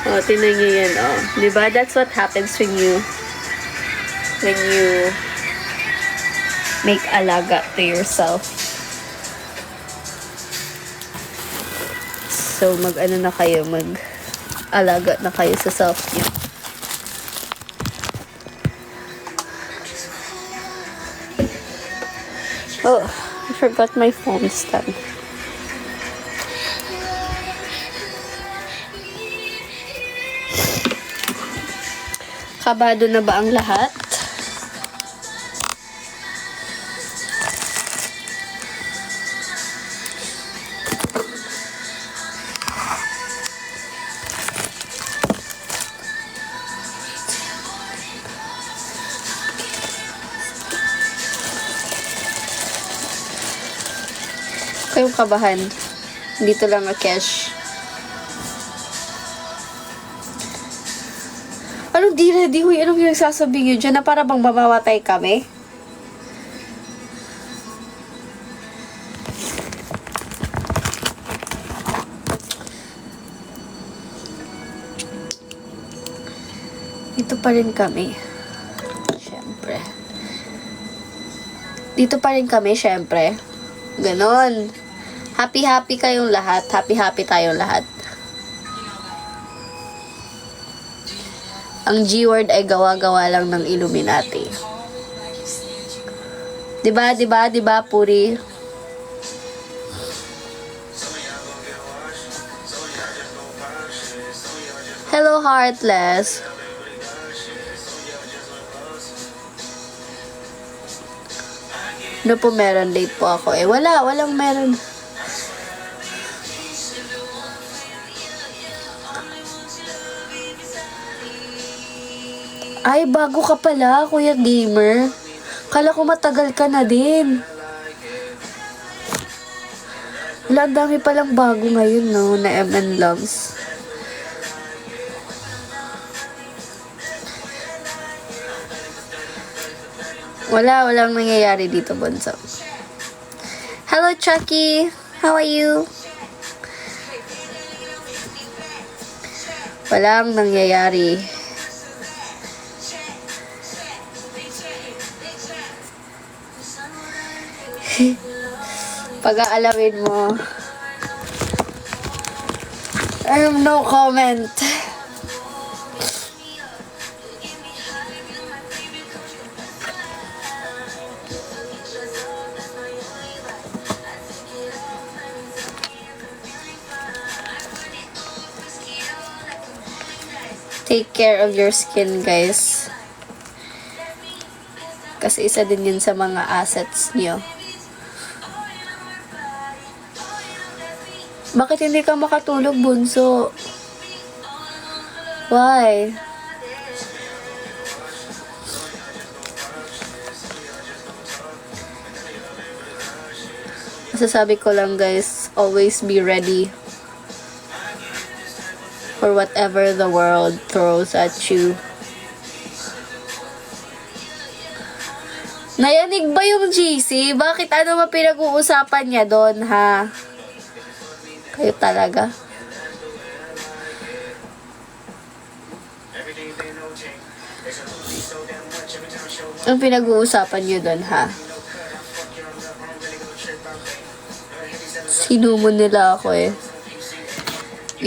Oh, tinan niyo yan, oh. Diba? That's what happens when you make alaga to yourself. So, mag-ano na kayo, mag-alaga na kayo sa self niyo. Oh, I forgot my phone stand. Kabado na ba ang lahat? Kayong kabahan. Dito lang Kesh. Anong di ready, huy? Anong pinagsasabi nyo dyan na para bang mamamatay kami? Dito pa rin kami. Siyempre. Dito pa rin kami, siyempre. Ganon. Happy-happy kayong lahat. Happy-happy tayong lahat. Ang G-word ay gawa-gawa lang ng Illuminati. Diba, diba, diba, Puri? Hello, Heartless. Ano po meron? Late po ako. Walang meron. Ay, bago ka pala, Kuya Gamer. Kala ko matagal ka na din. Wala, ang dami palang bago ngayon, no, na MN Loves. Walang nangyayari dito, Bonso. Hello, Chucky. How are you? Walang nangyayari. Pag-aalawin mo. I have no comment. Take care of your skin, guys. Kasi isa din yun sa mga assets niyo. Bakit hindi ka makatulog, Bunso? Why? Masasabi ko lang, guys, always be ready for whatever the world throws at you. Nayanig ba yung GC? Bakit ano ba pinag-uusapan niya doon, ha? Kayo talaga. Ang pinag-uusapan niyo doon, ha? Sinumon nila ako eh.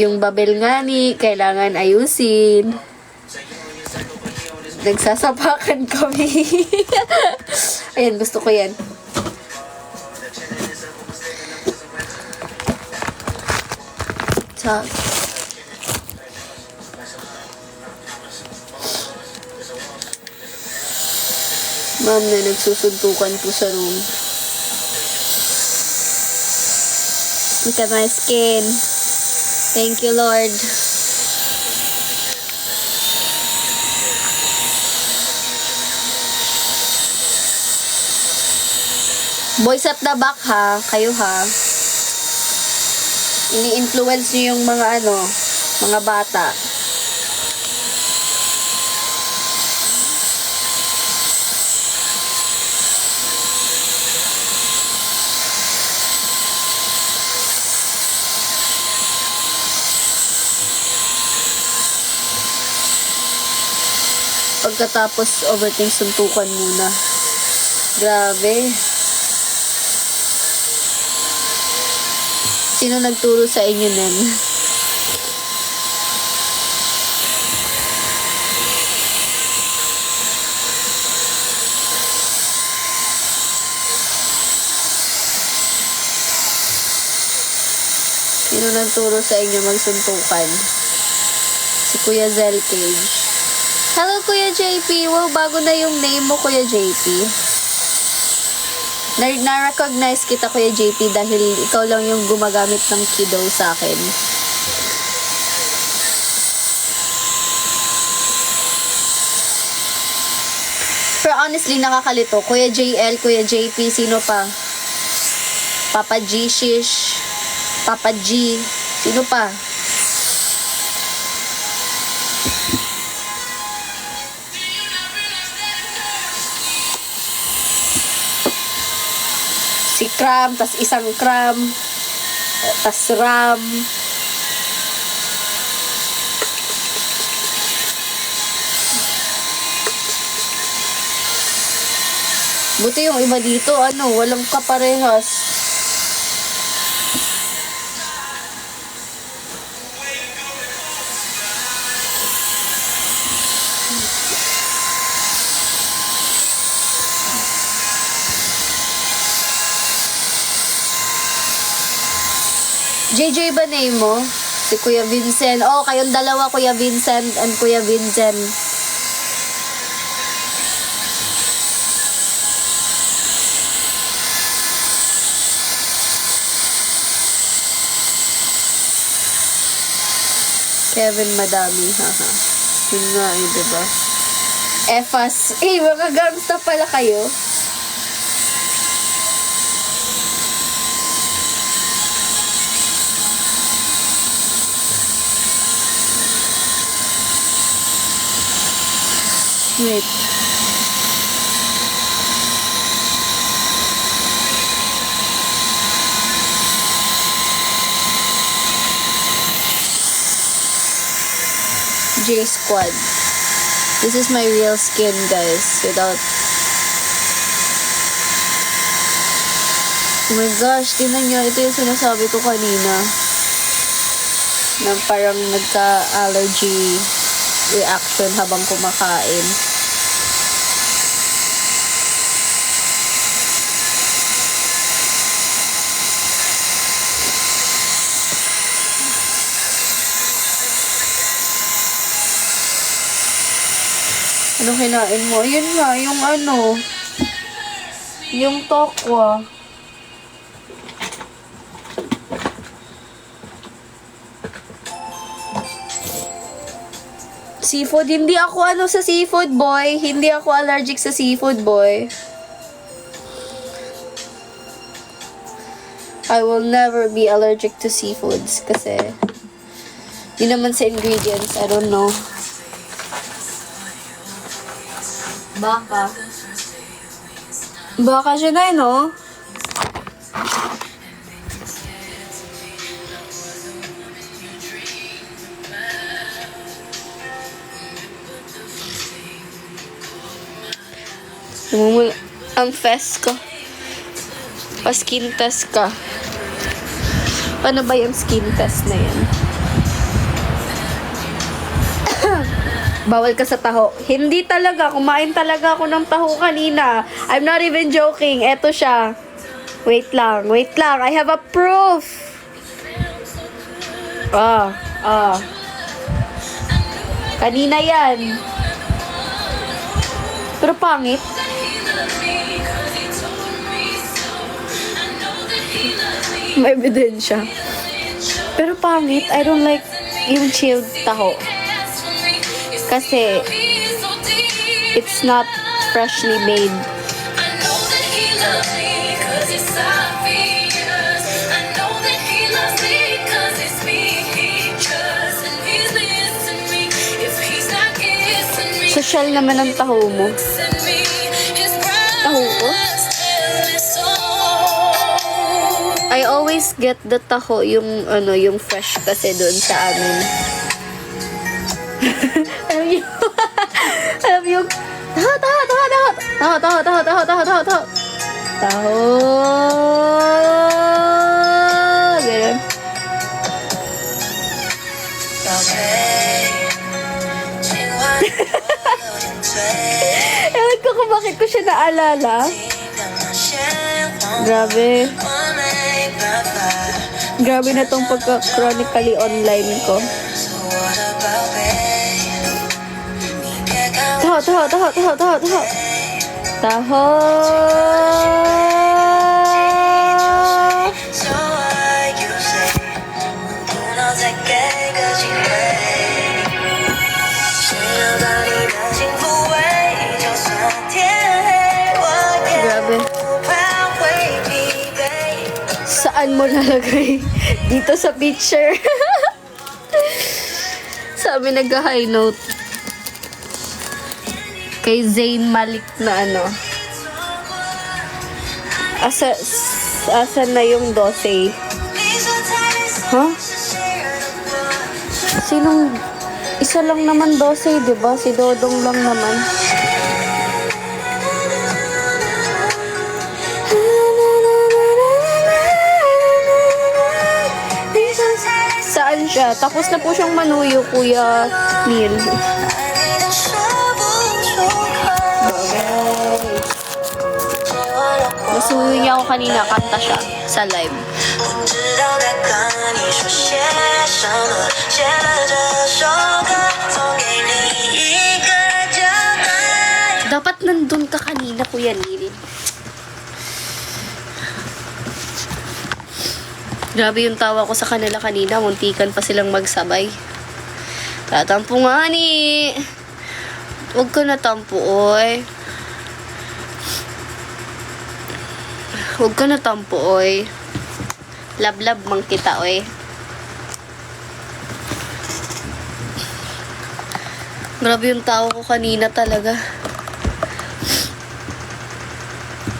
Yung babel nga ni, kailangan ayusin. Nagsasapakan kami. Ayan, gusto ko yan. talk. Ma'am na nagsusuntukan po sa room. Look at my skin. Thank you, Lord. Boys at the back ha, kayo ha. Ini-influence niyo yung mga mga bata. Pagkatapos overthink, suntukan muna. Grabe. Sino nagturo sa inyo nun? Sino nagturo sa inyo magsuntukan? Si Kuya Zelcage. Hello, Kuya JP. Wow, bago na yung name mo, Kuya JP. Na-recognize kita, Kuya JP, dahil ikaw lang yung gumagamit ng kiddo sa akin. Pero honestly, nakakalito. Kuya JL, Kuya JP, sino pa? Papa G, Shish, Papa G, sino pa? Si Cram, tas isang Cram, tas Ram. Buti yung iba dito, walang kaparehas. JJ ba name mo? Si Kuya Vincent. Oh, kayong dalawa, Kuya Vincent and Kuya Vincent. Kevin Madami, haha. Yun nga diba? Efas. Mga gangsta pala kayo. Wait. J Squad. This is my real skin, guys. Without... Oh my gosh, tingnan nyo. Ito yung sinasabi ko kanina. Na parang nagka-allergy reaction habang kumakain. Ano kinain mo? Yun nga, yung tokwa. Seafood, hindi ako sa seafood, boy. Hindi ako allergic sa seafood, boy. I will never be allergic to seafoods kasi yun naman sa ingredients, I don't know. Baka siya na, no? Ang fest ko. Pa-skin test ka. Paano ba yung skin test na yan? Bawal ka sa taho. Hindi talaga. Kumain talaga ako ng taho kanina. I'm not even joking. Eto siya. Wait lang. I have a proof. Kanina yan. Pero pangit. May ebidensya. Pero pangit. I don't like yung chilled taho. Kasi it's not freshly made. Social naman ang taho mo. Taho ko? I always get the taho, yung yung fresh kasi doon sa amin. Alam yung taho. Ganun. Ewan ko kung bakit ko siya naalala. Grabe. Grabe na tong pagka-chronically online ko. Taho. Grabe. Saan mo lalagay? Dito sa picture. Sa amin nag-high note. Kay Zayn Malik na Asa na yung 12? Huh? Sinong... Isa lang naman 12, diba? Si Dodong lang naman. Saan siya? Tapos na po siyang manuyo, Kuya Neil. Nasuyo niya ako kanina, kanta siya sa live. Dapat nandun ka kanina, Kuya Neil. Grabe yung tawa ko sa kanila kanina. Muntikan pa silang magsabay. Tatampo nga ni. Huwag ka na tampo, oy. Huwag ka na tampo, oy. Lablab mang kita, oy. Grabe yung tawa ko kanina talaga.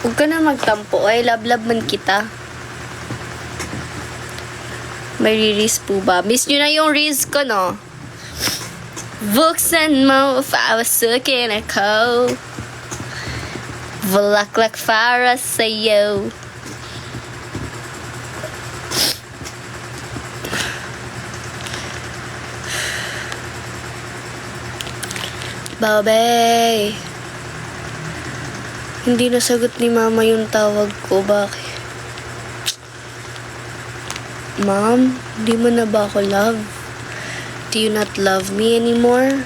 Huwag ka na magtampo, oy. Lablab man kita. May re-reels po ba? Miss nyo na yung reels ko, no? Buksan mo if I was looking at ko. Bulaklak para sa'yo. Babe. Hindi nasagot ni Mama yung tawag ko. Bakit? Mom, di mo na ba ako love? Do you not love me anymore?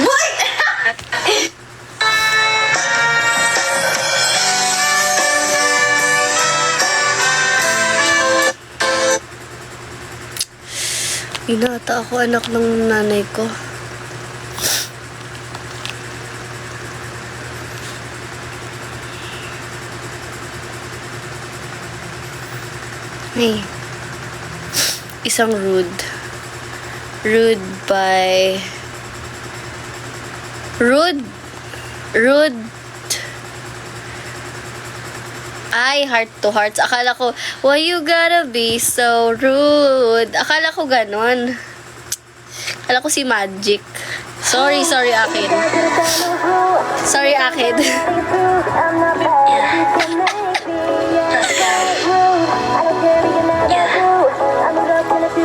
What? Inata ako anak ng nanay ko. Hey, isang rude by ay heart to hearts. Akala ko, why you gotta be so rude? Akala ko ganon. Akala ko si Magic. Sorry Akid. Sorry Akid.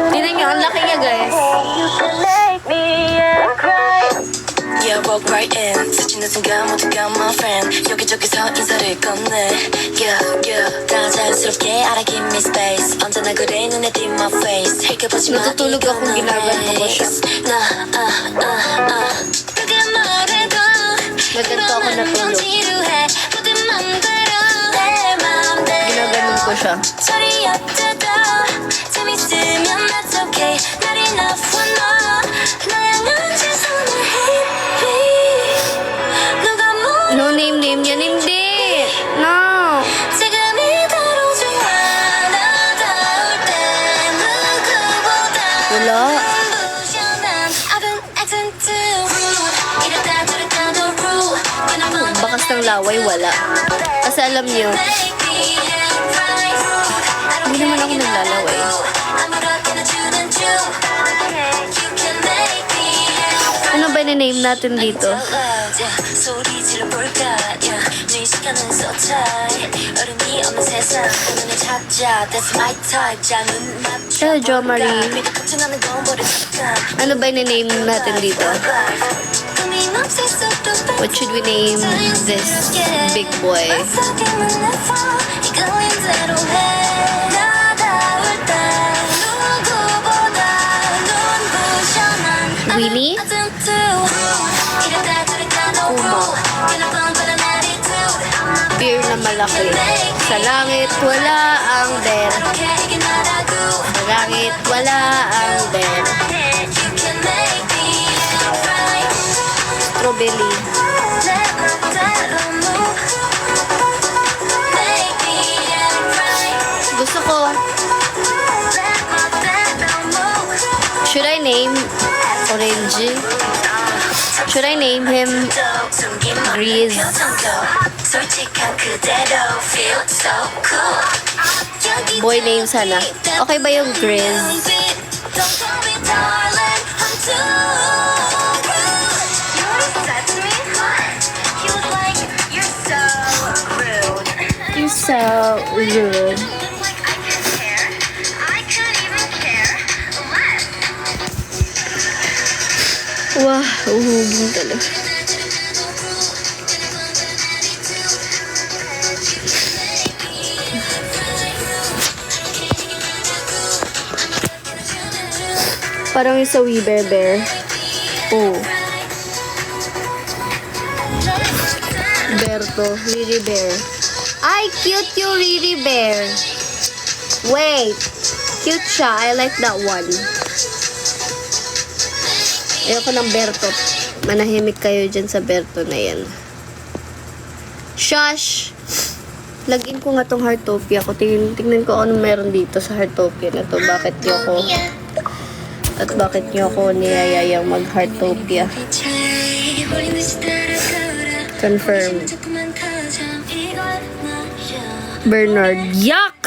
Tingnan nyo, ang laki niya, guys. Yeah, walk right in, touching the 순간 모두가 my friend 여기저기서 인사를 건네 Yeah yeah 다 자연스럽게 알아 give me space 언제나 그래 눈에 띈 my face 흘겨보지마 Natutulog akong ginagawa ko siya. 그게 말해도 Maganda ako natulog. 지루해 모든 맘대로 내 맘대로 Ginaganon ko siya. 소리 어때도 재밌으면 that's okay Not enough for no 나양은 최선을 hate me 누가 No name yan, hindi. No. 지금 이대로 좋아 나다울 때 누구보다 Wala. 부셔난 I've been acting too rude 이랬다 저랬다도 rude 그나마 Bakas ng laway, wala. Kasi alam niyo, make me act right hindi naman ako naglalaway. 아무렇게나 주는 중 You can make me act Ano ba ni-name natin dito? 소리 질러볼까 네 시간은 so tight 어른이 없는 세상 오늘은 찾자 That's my type 자눈 맞춰 Eh, Jo Marie. 걱정하는 건 버려 잠깐 Ano ba ni-name natin dito? What should we name this big boy? Winnie? Beer na malaki. Sa langit wala ang bear. Sa langit wala ang bear. Strawberry. Gusto ko. Should I name Orange? Should I name him Grease? Boy name sana. Okay ba yung Grizz? You're so rude. Wah, uhugin talaga. Parang yung sa We Bear Bear. Oh. Berto, Riri Bear. Ay, cute yung Riri Bear. Wait. Cute siya. I like that one. Ayoko ng Berto. Manahimik kayo dyan sa Berto na yan. Shush! Lagin ko nga tong Heartopia ko. Tingnan ko ano meron dito sa Heartopia na to. Bakit niyo ako... At bakit niyo ako niyayayang mag-Heartopia? Confirm. Bernard. Yuck!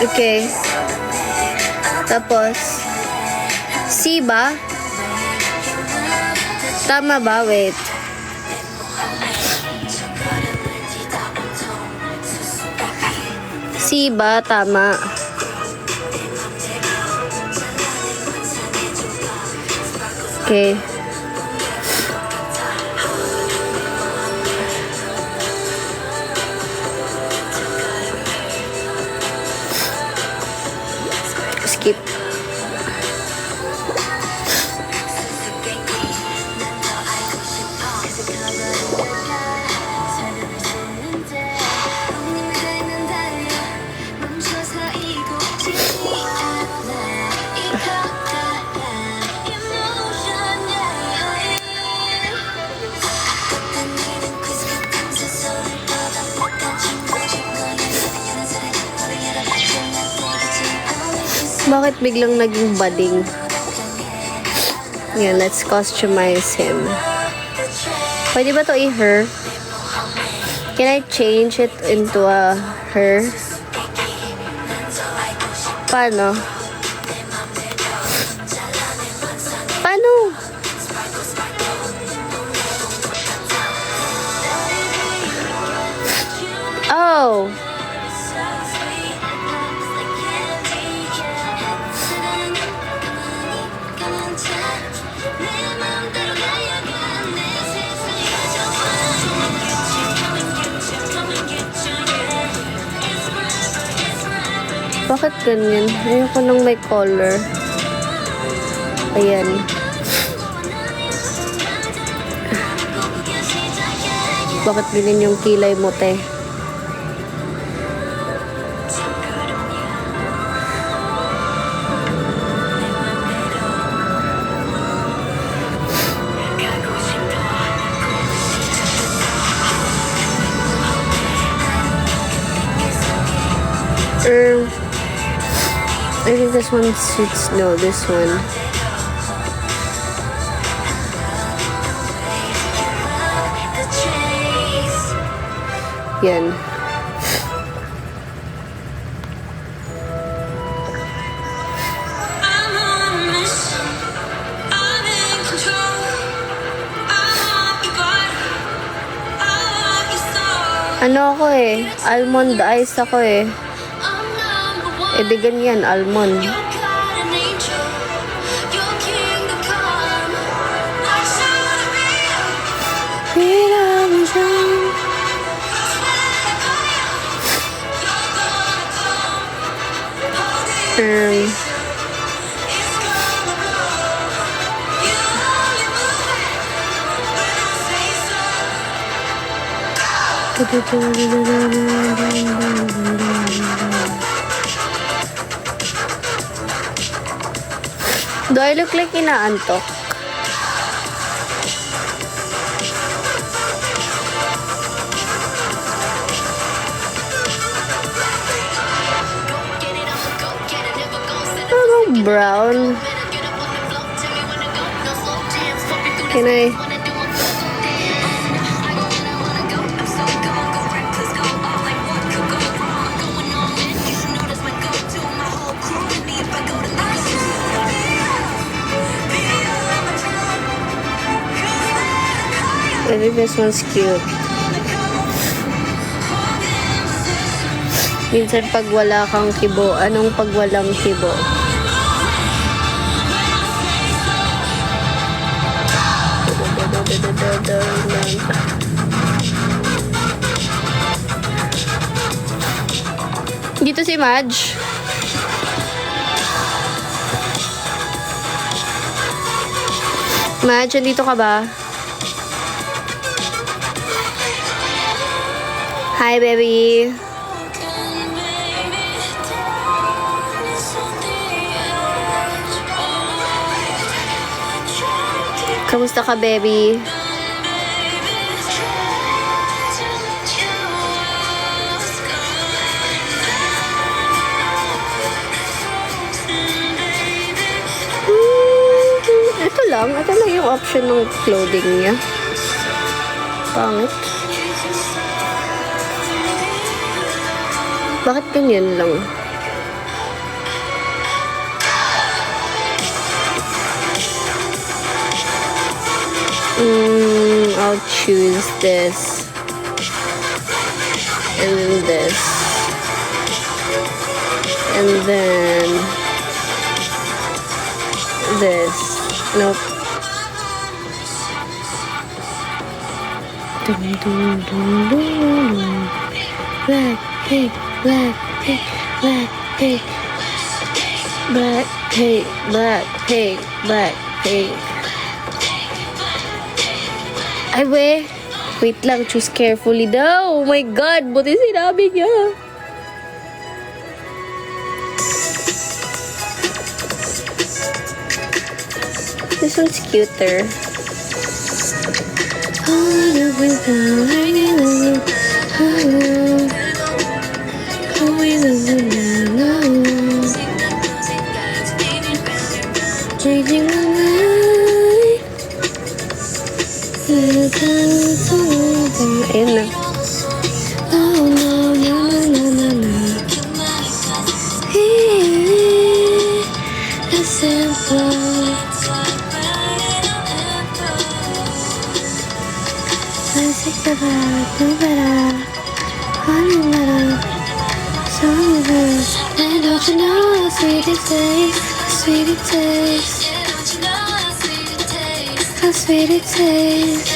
Okay. Tapos, C ba? Tama ba? Wait. C ba? Tama. Okay. Skip. Bakit biglang naging bading? Yan, let's customize him. Pwede ba to i-her? Can I change it into a her? Paano? Paano? Oh, Go! Bakit ganyan? Ayoko nang may color. Ayan. Bakit ganyan yung kilay mo, te? I think this one suits, no, this one. Yan. Ano ako eh, almond eyes ako eh. Eh di ganyan, almond. Do I look like inaantok? Ano brown? Can I? I think this one's cute. Minsan pag wala kang kibo, anong pag walang kibo? Dito si Madge. Madge, andito ka ba? Hi, baby. Kamusta ka, baby? Ito lang yung option ng clothing niya. Pangit. Bakit ganyan lang? I'll choose this. And then this. And then this. Nope. Dun, dun, dun, dun. Black pink, black pink, black pink. Black pink, black pink, black pink. Ay, wait lang, choose carefully daw. Oh my God, buti sinabi niya. This one's cuter. Changing my mind. Ayun na. Oh, no, no, no, no, no. Hey, it's simple. Asik ka ba? Ito ba? honey love, song love. And don't you know how sweet it tastes, how sweet it tastes, how sweet it tastes,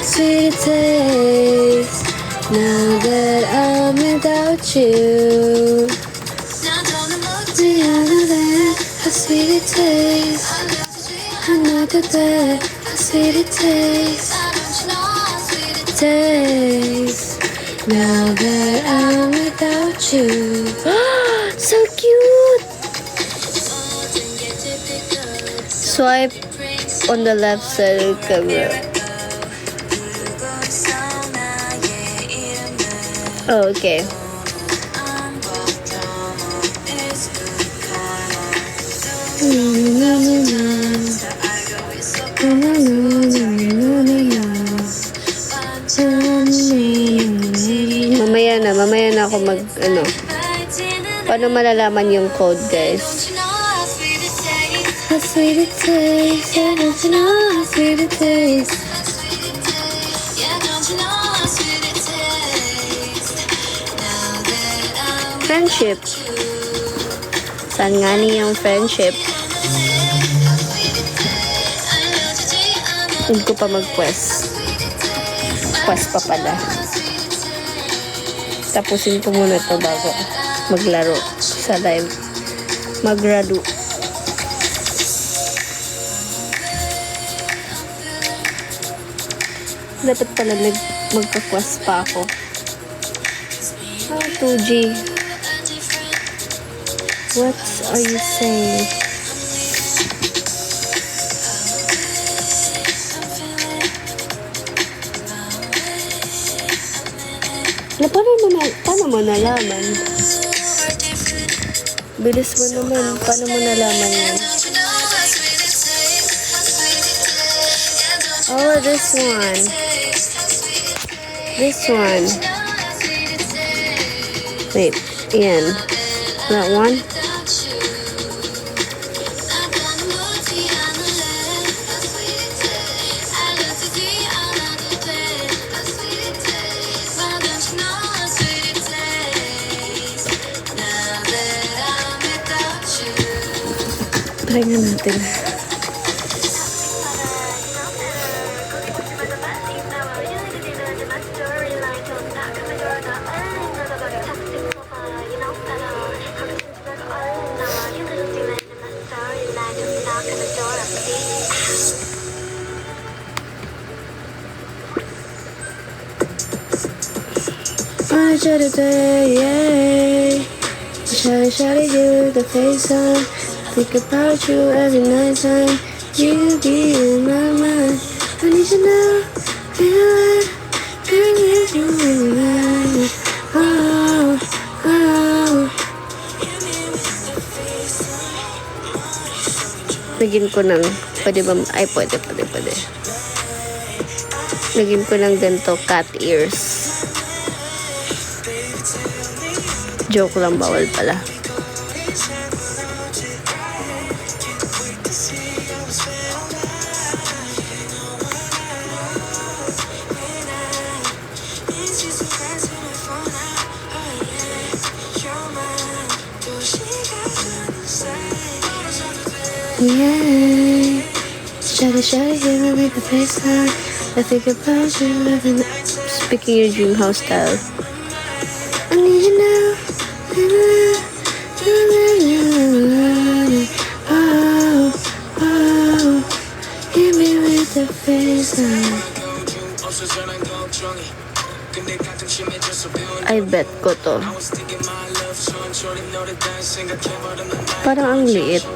sweet it tastes. Now that I'm without you, how sweet it tastes. I know that how sweet it tastes. Taste. Now that I'm without you. So cute! Swipe on the left side of the camera. Oh, okay. Mamaya na ako paano malalaman yung code, guys? How sweet it tastes, yeah, don't you know how sweet it tastes? Friendship. Saan nga niyang friendship? Huwag ko pa mag-quest. Quest pa pala. Tapusin ko muna to bago maglaro sa live. Magrado. Dapat pala magka-quest pa ako. 2G. What are you saying? Paano mo nalaman? Bilis mo naman. Paano mo nalaman yan? Oh, this one. This one. Wait, yan. That one? Try nga natin. I try to day, yeah. Try to give the face on. Think about you every night time. You be in my mind. I need to know, feel with you in my oh, oh. Lagyan ko ng, pwede ba, ay pwede. Lagyan ko ng ganito, cat ears. Joke lang, bawal pala. Yeah, shawty, here I make a face high. I think about you every night. Speaking your dream house style. I need you now. Oh, oh, hit me with the face high. I bet ko to. Parang ang liit.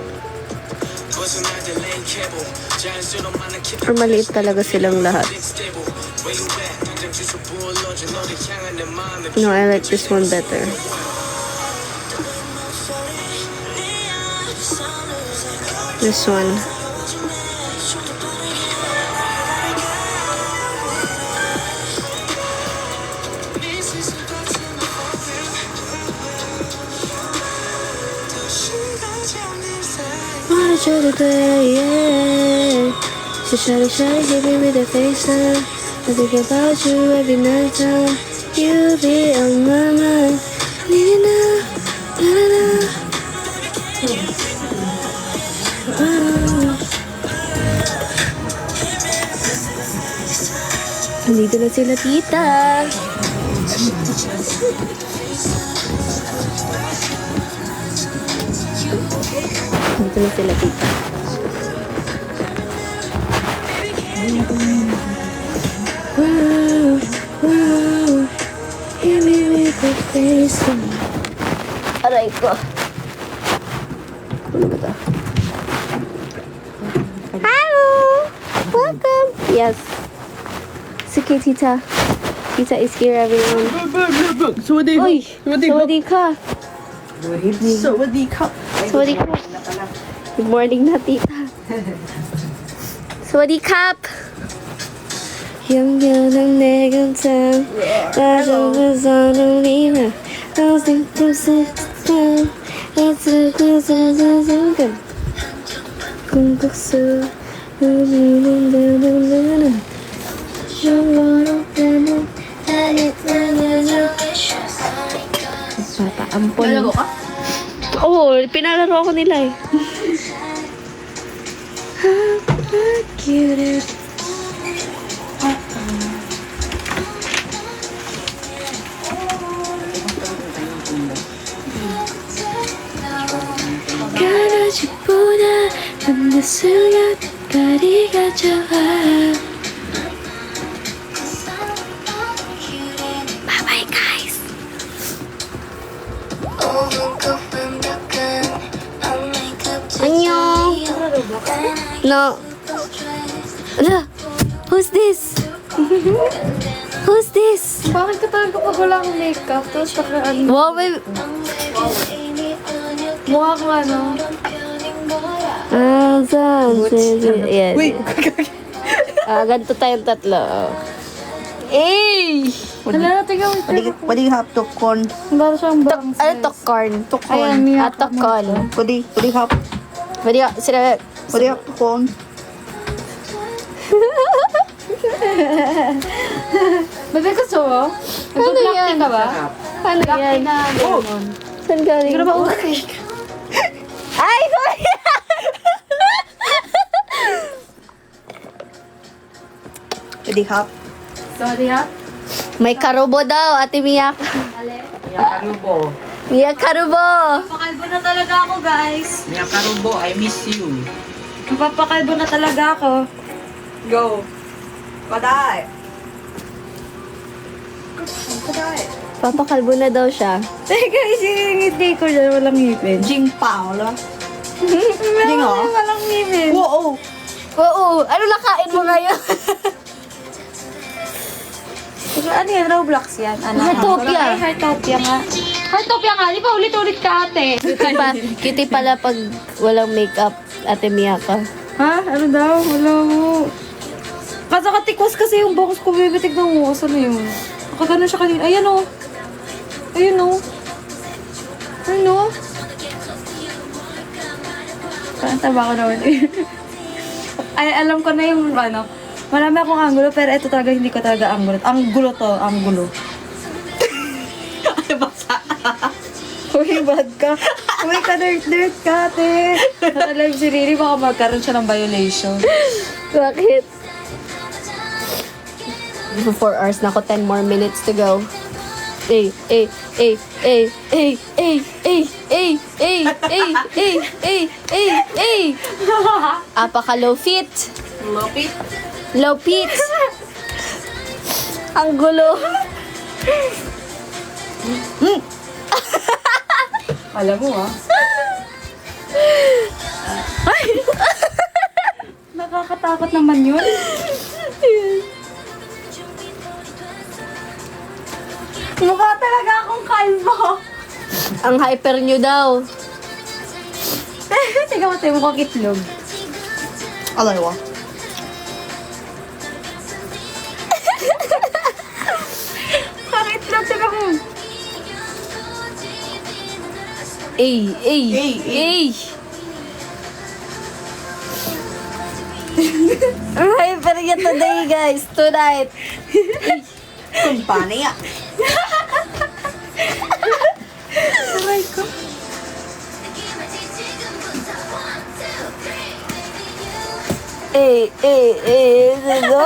Or maliit talaga silang lahat. No, I like this one better. This one. Wanna try to play, yeah. So try to hit me with a face time. I think about you every night time. You'll be on my mind. Nandito na sila, tita. Nandito na sila, tita. Wow, wow, hit me with the face. Aray ko. Ano ba ito? Hello! Welcome! Yes. It's okay, tita. Tita is here, everyone. Uy! Sawadee ka! Sawadee ka! Good morning na, tita. Sawadee kap! 영변한 내 감상 나도 서로이나 어색 부스스한 어스구스스스간 궁극수 우리는 나는 영원하는 Papaampon. Nalaro ka? Oo, pinalaro ako nila eh. How cute. 가라지보다 눈의 수염가리가 좋아. Bye bye guys. 안녕. No. Ano? Who's this? Who's this? Bakit ka talaga pag wala akong makeup? Tapos naka-ano? Wow, may... Mukha ko ano? Yes. Wait. Ganito tayong tatlo. Eh! Hala, tiga mo. What do you have to corn? Para siyang bangs. Ano to corn? Ayan, may To corn. What do you have? Pwede ka, sila... What do you have to corn? Bebe, gusto mo? Ano yan? Ka ba? Ano yan? Na lemon. Saan galing? Hindi ko na ba okay? Ay, sorry! What do you have? Sorry ha? May karubo daw, Ate Mia. Mia Karubo. Pakalbo na talaga ako, guys. Mia Karubo, I miss you. Mapapakalbo na talaga ako. Go. Paday. Papakalbo na daw siya. Teka, isingiti ko dyan. Walang ngipin. Jing Pao la. Walang ngipin. Oo. Oo, ano nakain mo ngayon? Ano yan? Roblox yan? Ano? Heartopia. Ay, Heartopia nga. Heartopia nga. Di ba ulit-ulit ka, ate? Cutie pala pag walang makeup, Ate Mia ka. Ha? Ano daw? Wala mo. Kasakatikos kasi yung box ko, baby. Tignan mo. Saan na yun? Nakagano siya kanina. Ayan o. Ayun o. Ayun o. Parang taba ko naman eh. Ay, alam ko na yung ano. Marami akong angulo, pero ito talaga hindi ko talaga angulo. Anggulo to, anggulo. Ano basa? Uy, bad ka. Uy, ka-nerd ka, ate. Naka-live si Riri, baka magkaroon siya ng violation. Bakit? 4 hours na ako, 10 more minutes to go. Eh. Apaka low fit. Low fit. Ang gulo. Alam mo, ah. Ay! Nakakatakot naman yun. Mukha talaga akong kalbo. Ang hyper nyo daw. Tiga mo tayo, mukhang itlog. Alawa. Parang itlog, tiga mo. Ay. Ang hyper niya today, guys. Tonight. Kumpanya ya. Aray ko. Digo.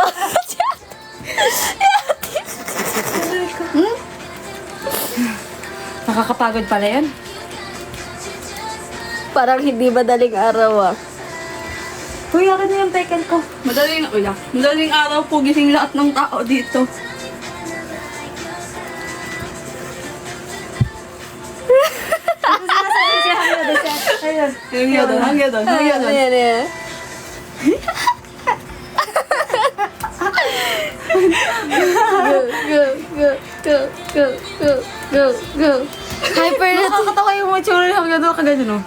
Nakakapagod pala yan. Parang hindi madaling araw ah. Kuya, akin na yung pekel ko. Madaling araw po gising lahat ng tao dito. Ayun. Hanggang doon. Ayan. Go. Hyper na. Nakakatawa yung mga tsura ng hanggang doon kaganyan, no?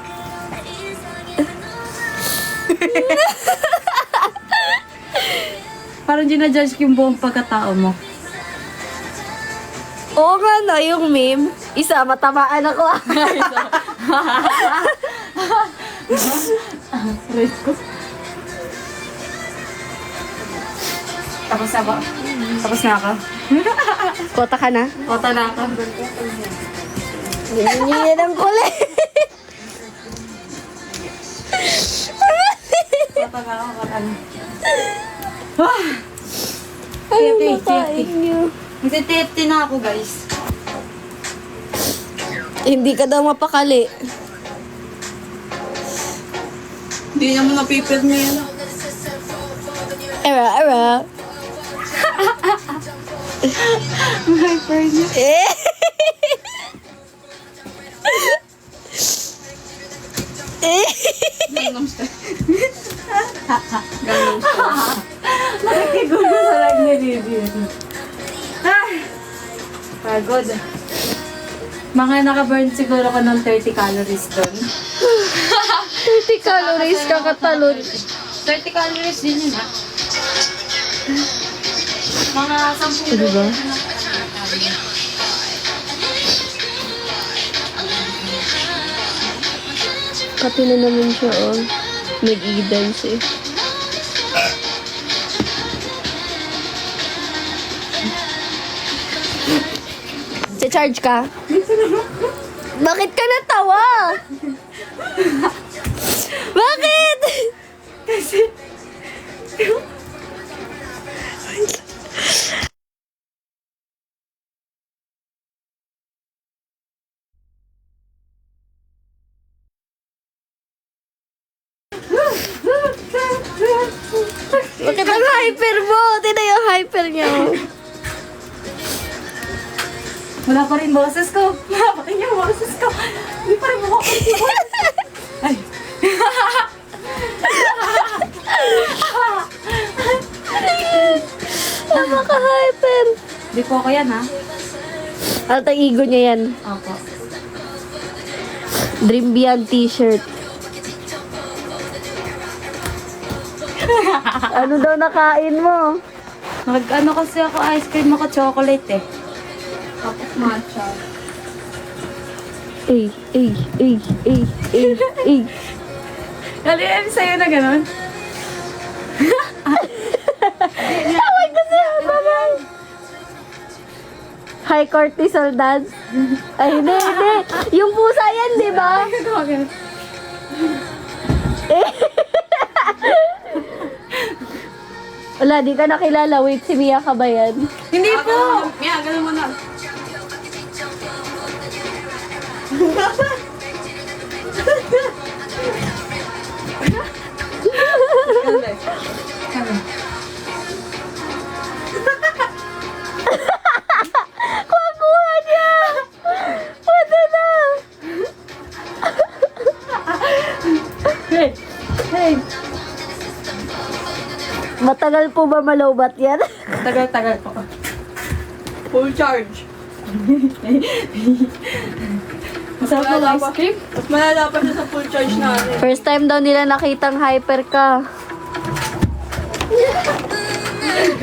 Parang ginajudge ko yung buong pagkatao mo. Oo nga no, yung meme. Isa, matamaan ako. Right ko. Tapos na ba? Tapos na ako. Kota ka na? Kota na ako. Ganyan ang kulit. Kota na ako. Kota na. Ano TFT, makain niyo? Magti-TFT na ako, guys. Hindi ka daw mapakali. Hindi naman napipir niya yan. Era. Hyper niya. Nakikigulo sa lag ni Bibi. Pagod. Mga naka-burn siguro ko ng 30 calories doon. 30 calories kakatalon. 30 calories din yun, ha? Mga 10 Diba? Pati na naman siya, oh. Nag-i-dance eh. Charge ka? Bakit ka natawa? Bakit? Kasi... Bakit ang hyper mo? Tignan yung hyper niya. Wala pa rin boses ko. Wala pa rin yung boses ko. Hindi pa rin mukha ko. Ay. Napaka-hyper. Di po ako yan, ha? Alter ego niya yan. Opo. Dream Beyond t-shirt. Ano daw nakain mo? Nag-ano kasi ako, ice cream ako, chocolate eh. Tapos matcha. Ay. Galing sa'yo na gano'n? Away kasi habang. High cortisol dance. Ay, hindi. Yung pusa yan, di ba? Wala, di ka nakilala. Wait, si Mia ka ba yan? Hindi po! Mia, ganun mo na. Kuha niya! Pwede na! Hey! Matagal po ba malowbat yan? Tagal-tagal po. Full charge. Masarap na ice cream? Mas malala pa siya sa full charge natin. First time daw nila nakitang hyper ka.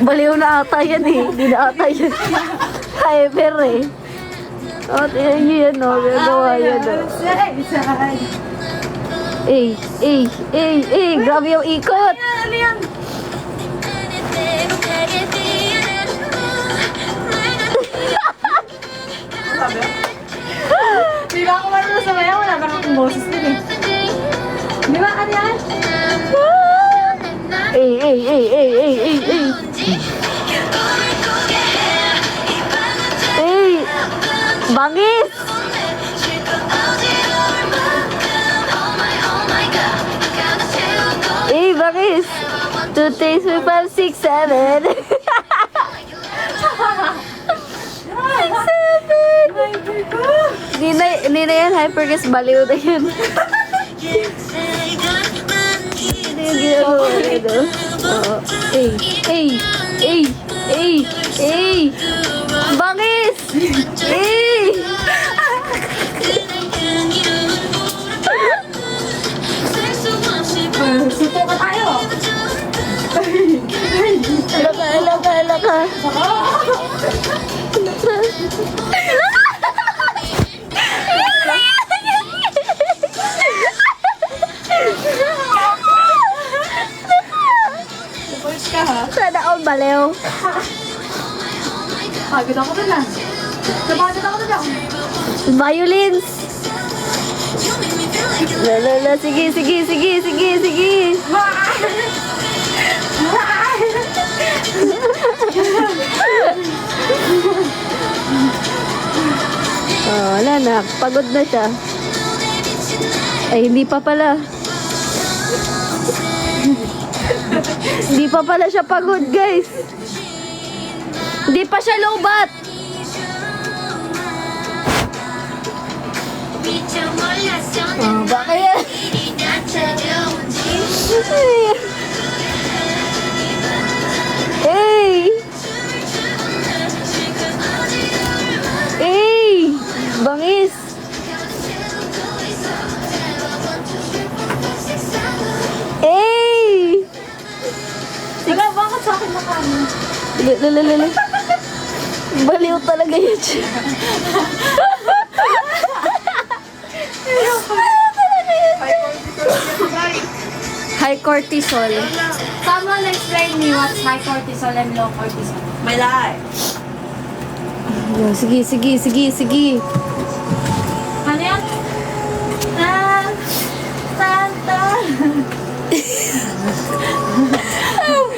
Baliw na ata yan eh. Hindi na ata yan. Hyper eh. O, tingnan nyo yan o. Gagawa yan o. Grabe yung ikot. Ano yan? Bangis! Eh, bangis! 2, 3, 4, 5, 6, 7. 6, 7! Hindi na yan, hypergas, baliw na yan. Hindi na. Oo. Eh! Bangis! Eh! Supo ka tayo. Alaka. Push ka ha. Sana all baliw. Pagod ako dun ah. Napagod ako dun ah. Violins. Lala, sige. Oh, wala na. Pagod na siya. Ay, hindi pa pala. Hindi pa pala siya pagod, guys. Hindi pa siya lowbat. Oh, bakit? Hey! Bangis! Hey! Wala, bakit sa akin nakaano? Lala. Baliw talaga yun siya. High cortisol. Someone explain me what's high cortisol and low cortisol. My life. Oh, sige. Ano yan?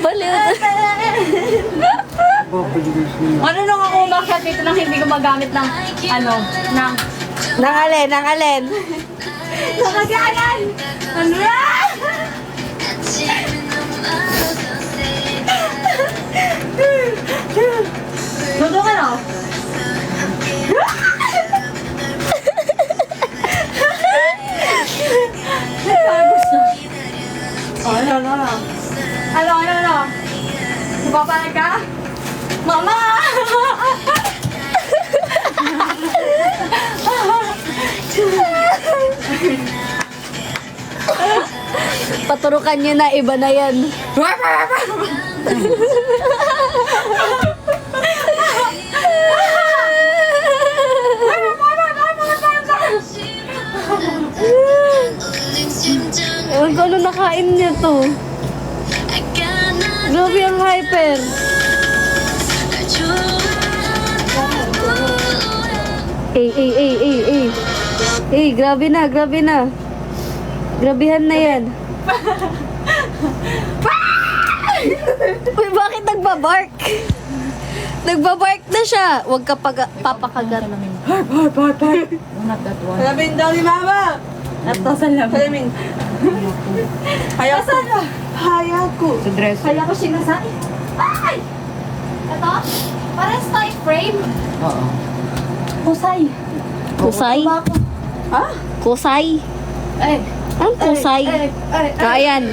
Baliw. Ano nung ako umakyat dito nang hindi gumagamit ng ng Nang alin? nakaganan! Ano yan? Luto ka no? Ano? Ipapalag ka? Mama! Paturukan niyo na, iba na yan. Ewan ko ano nakain niya to. Grabe ang hyper. Grabe na. Grabehan na yan. Uy, bakit nagbabark? Nagbabark na siya. Huwag ka papakagat. Salamin daw ni Mama. Salamin. Hayako. Kaya ko sinasay. Ay! Ito? Parang style frame. Oo. Kusay. Kusay? Ah? Kusay? Ay. Ang kusay? Ayan.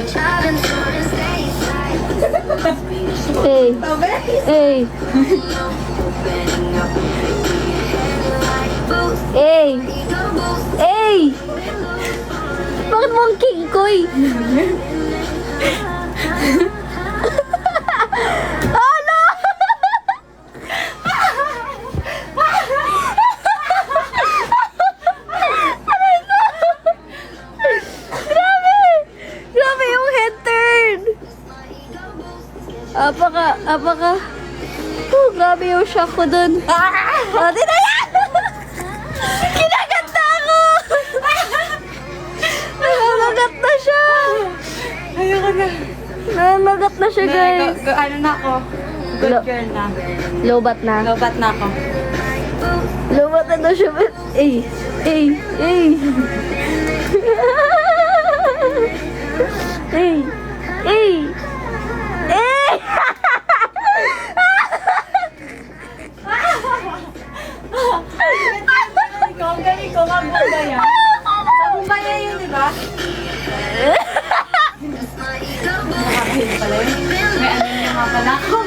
Bakit mo ang kingkoy? Ano? Grabe yung head turn. Apaka. Oh, grabe yung shock ko dun. Oh, di na yan! Kinaganda ako! Namagat na siya! Ayoko na. Namagat na siya, guys. Ano na ako? Good girl na. Lobat na. Lobat na ako. Lumatan na siya. Eh. Eh. Eh. Eh. Eh. Eh. Ikaw, ang galing ko, Bumbaya. Sa Bumbaya yun, di ba? Nakakahil pala yun. May ano yung mga pala ako.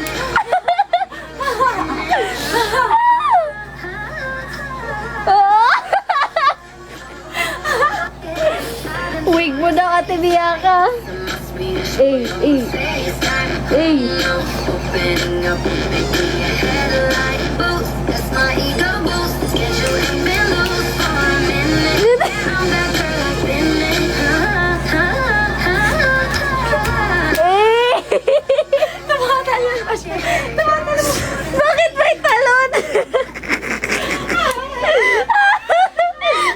Wig mo daw, Ate Bianca. Eh. Eh. Eh. Tumatalon pa siya. Tumatalon. Bakit may talon?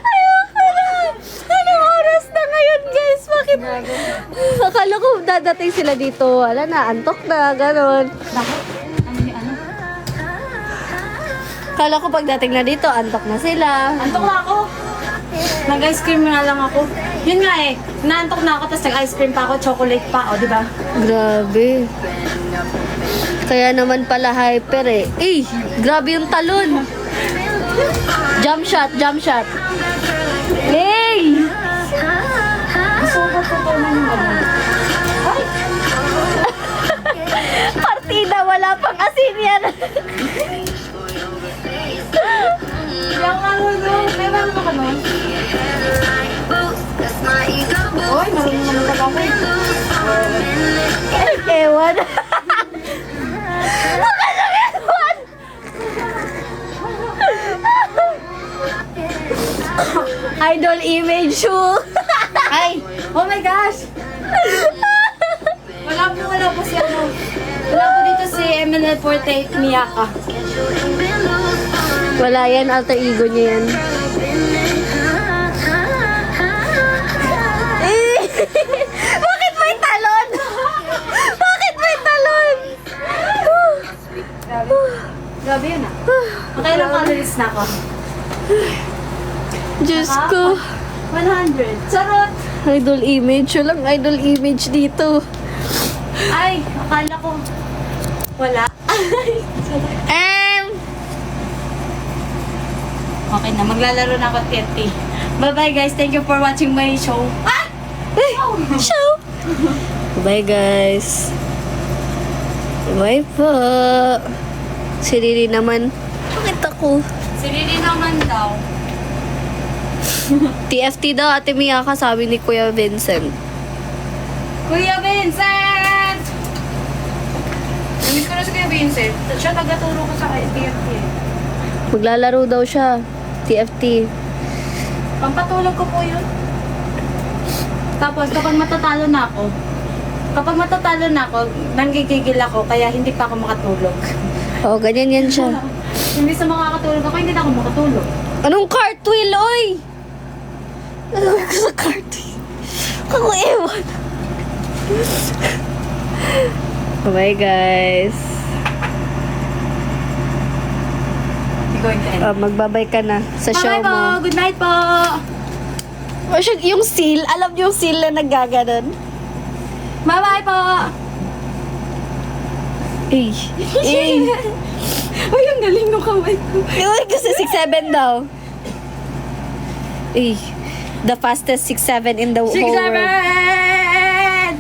Ayoko na. Anong oras na ngayon, guys? Bakit? Akala ko dadating sila dito. Wala na, antok na, gano'n. Bakit? Ano yung ano? Akala ko pagdating na dito, antok na sila. Antok na ako. Nag-ice cream na lang ako. Yun nga eh, naantok na ako, tapos nag-ice cream pa ako, chocolate pa, o, di ba? Grabe. Kaya naman pala hyper eh. Eh, grabe yung talon. Jump shot, jump shot. Hey! Gusto ko pa na yung gano'n. Ay! Partida, wala pang asin yan. Hindi ako marunong. May marunong ka nun? Uy, marunong naman pala ako eh. Ewan. Ewan. Idol image shoe. Ay! Oh my gosh! Wala po si ano. Wala po dito si Eminem Porte Miyaka. Wala yan, alter ego niya yan. Eh, bakit may talon? Bakit may talon? Grabe yun ah. Makailang calories na ako. Diyos ko. 100. Charot! Idol image. Walang idol image dito. Ay, akala ko. Wala. Okay na, maglalaro na ako TNT. Bye-bye guys, thank you for watching my show. Ah! Show! Bye guys. Bye po. Si Riri naman. Bakit ako? Si Riri naman daw. TFT daw, Ate Miyaka, sabi ni Kuya Vincent. Kuya Vincent! Namiss ko na si Kuya Vincent. Siya tagaturo ko sa TNT. Maglalaro daw siya. TFT. Pampatulog ko po yun. Tapos kapag matatalo na ako, nanggigigil ako, kaya hindi pa ako makatulog. Oh, ganyan yan siya. Imbis na makakatulog ako, hindi na ako makatulog. Anong cartwheel, oy? Ano ko sa cartwheel? Ako ewan. Bye guys. Going to end. Magbabay ka na sa show Bye-bye po! mo. Good night po! Oh, yung seal, alam niyo yung seal na naggaganon? Bye-bye po! Eh. Eh. Ay, ang galing nung kamay ko. Yung kasi 6'7" daw. Eh. The fastest 6'7" in the whole world. 6'7".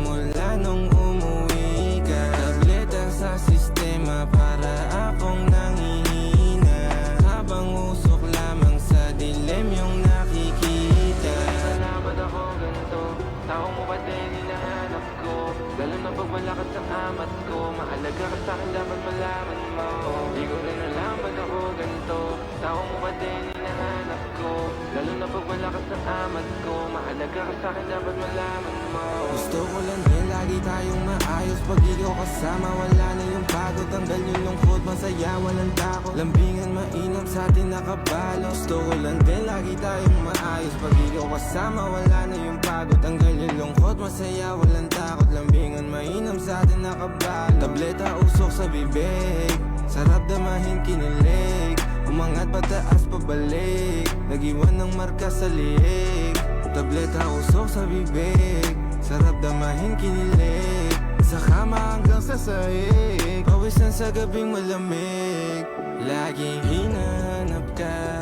Mula nung umuwi ka, tableta sa sistema para akong nangihina. Habang usok lamang sa dilim yung nakikita. Salamat ako ganito, tao mo ba din hinahanap ko? Lalo na pag wala ka sa amat ko, mahalaga ka sa'kin dapat malaman mo. Di ko rin alam ba't ako ganito, tao mo ba din hinahanap ko? Lalo na pag wala malakas ang amat ko. Mahalaga ka sa'kin, dapat malaman mo. Gusto ko lang din lagi tayong maayos. Pag ikaw kasama, wala na yung pagod. Tanggal yung lungkot, masaya, walang takot. Lambingan mainam sa atin nakabalo. Gusto ko lang din lagi tayong maayos. Pag ikaw kasama, wala na yung pagod. Tanggal yung lungkot, masaya, walang takot. Lambingan mainam sa atin nakabalo. Tableta usok sa bibig, sarap damahin kinilig. Umangat pataas pabalik, nag-iwan ng marka sa liig. Tableta usok sa bibig, sarap damahin kinilig. Sa kama hanggang sa sahig, pawisan sa gabing malamig. Laging hinanap ka.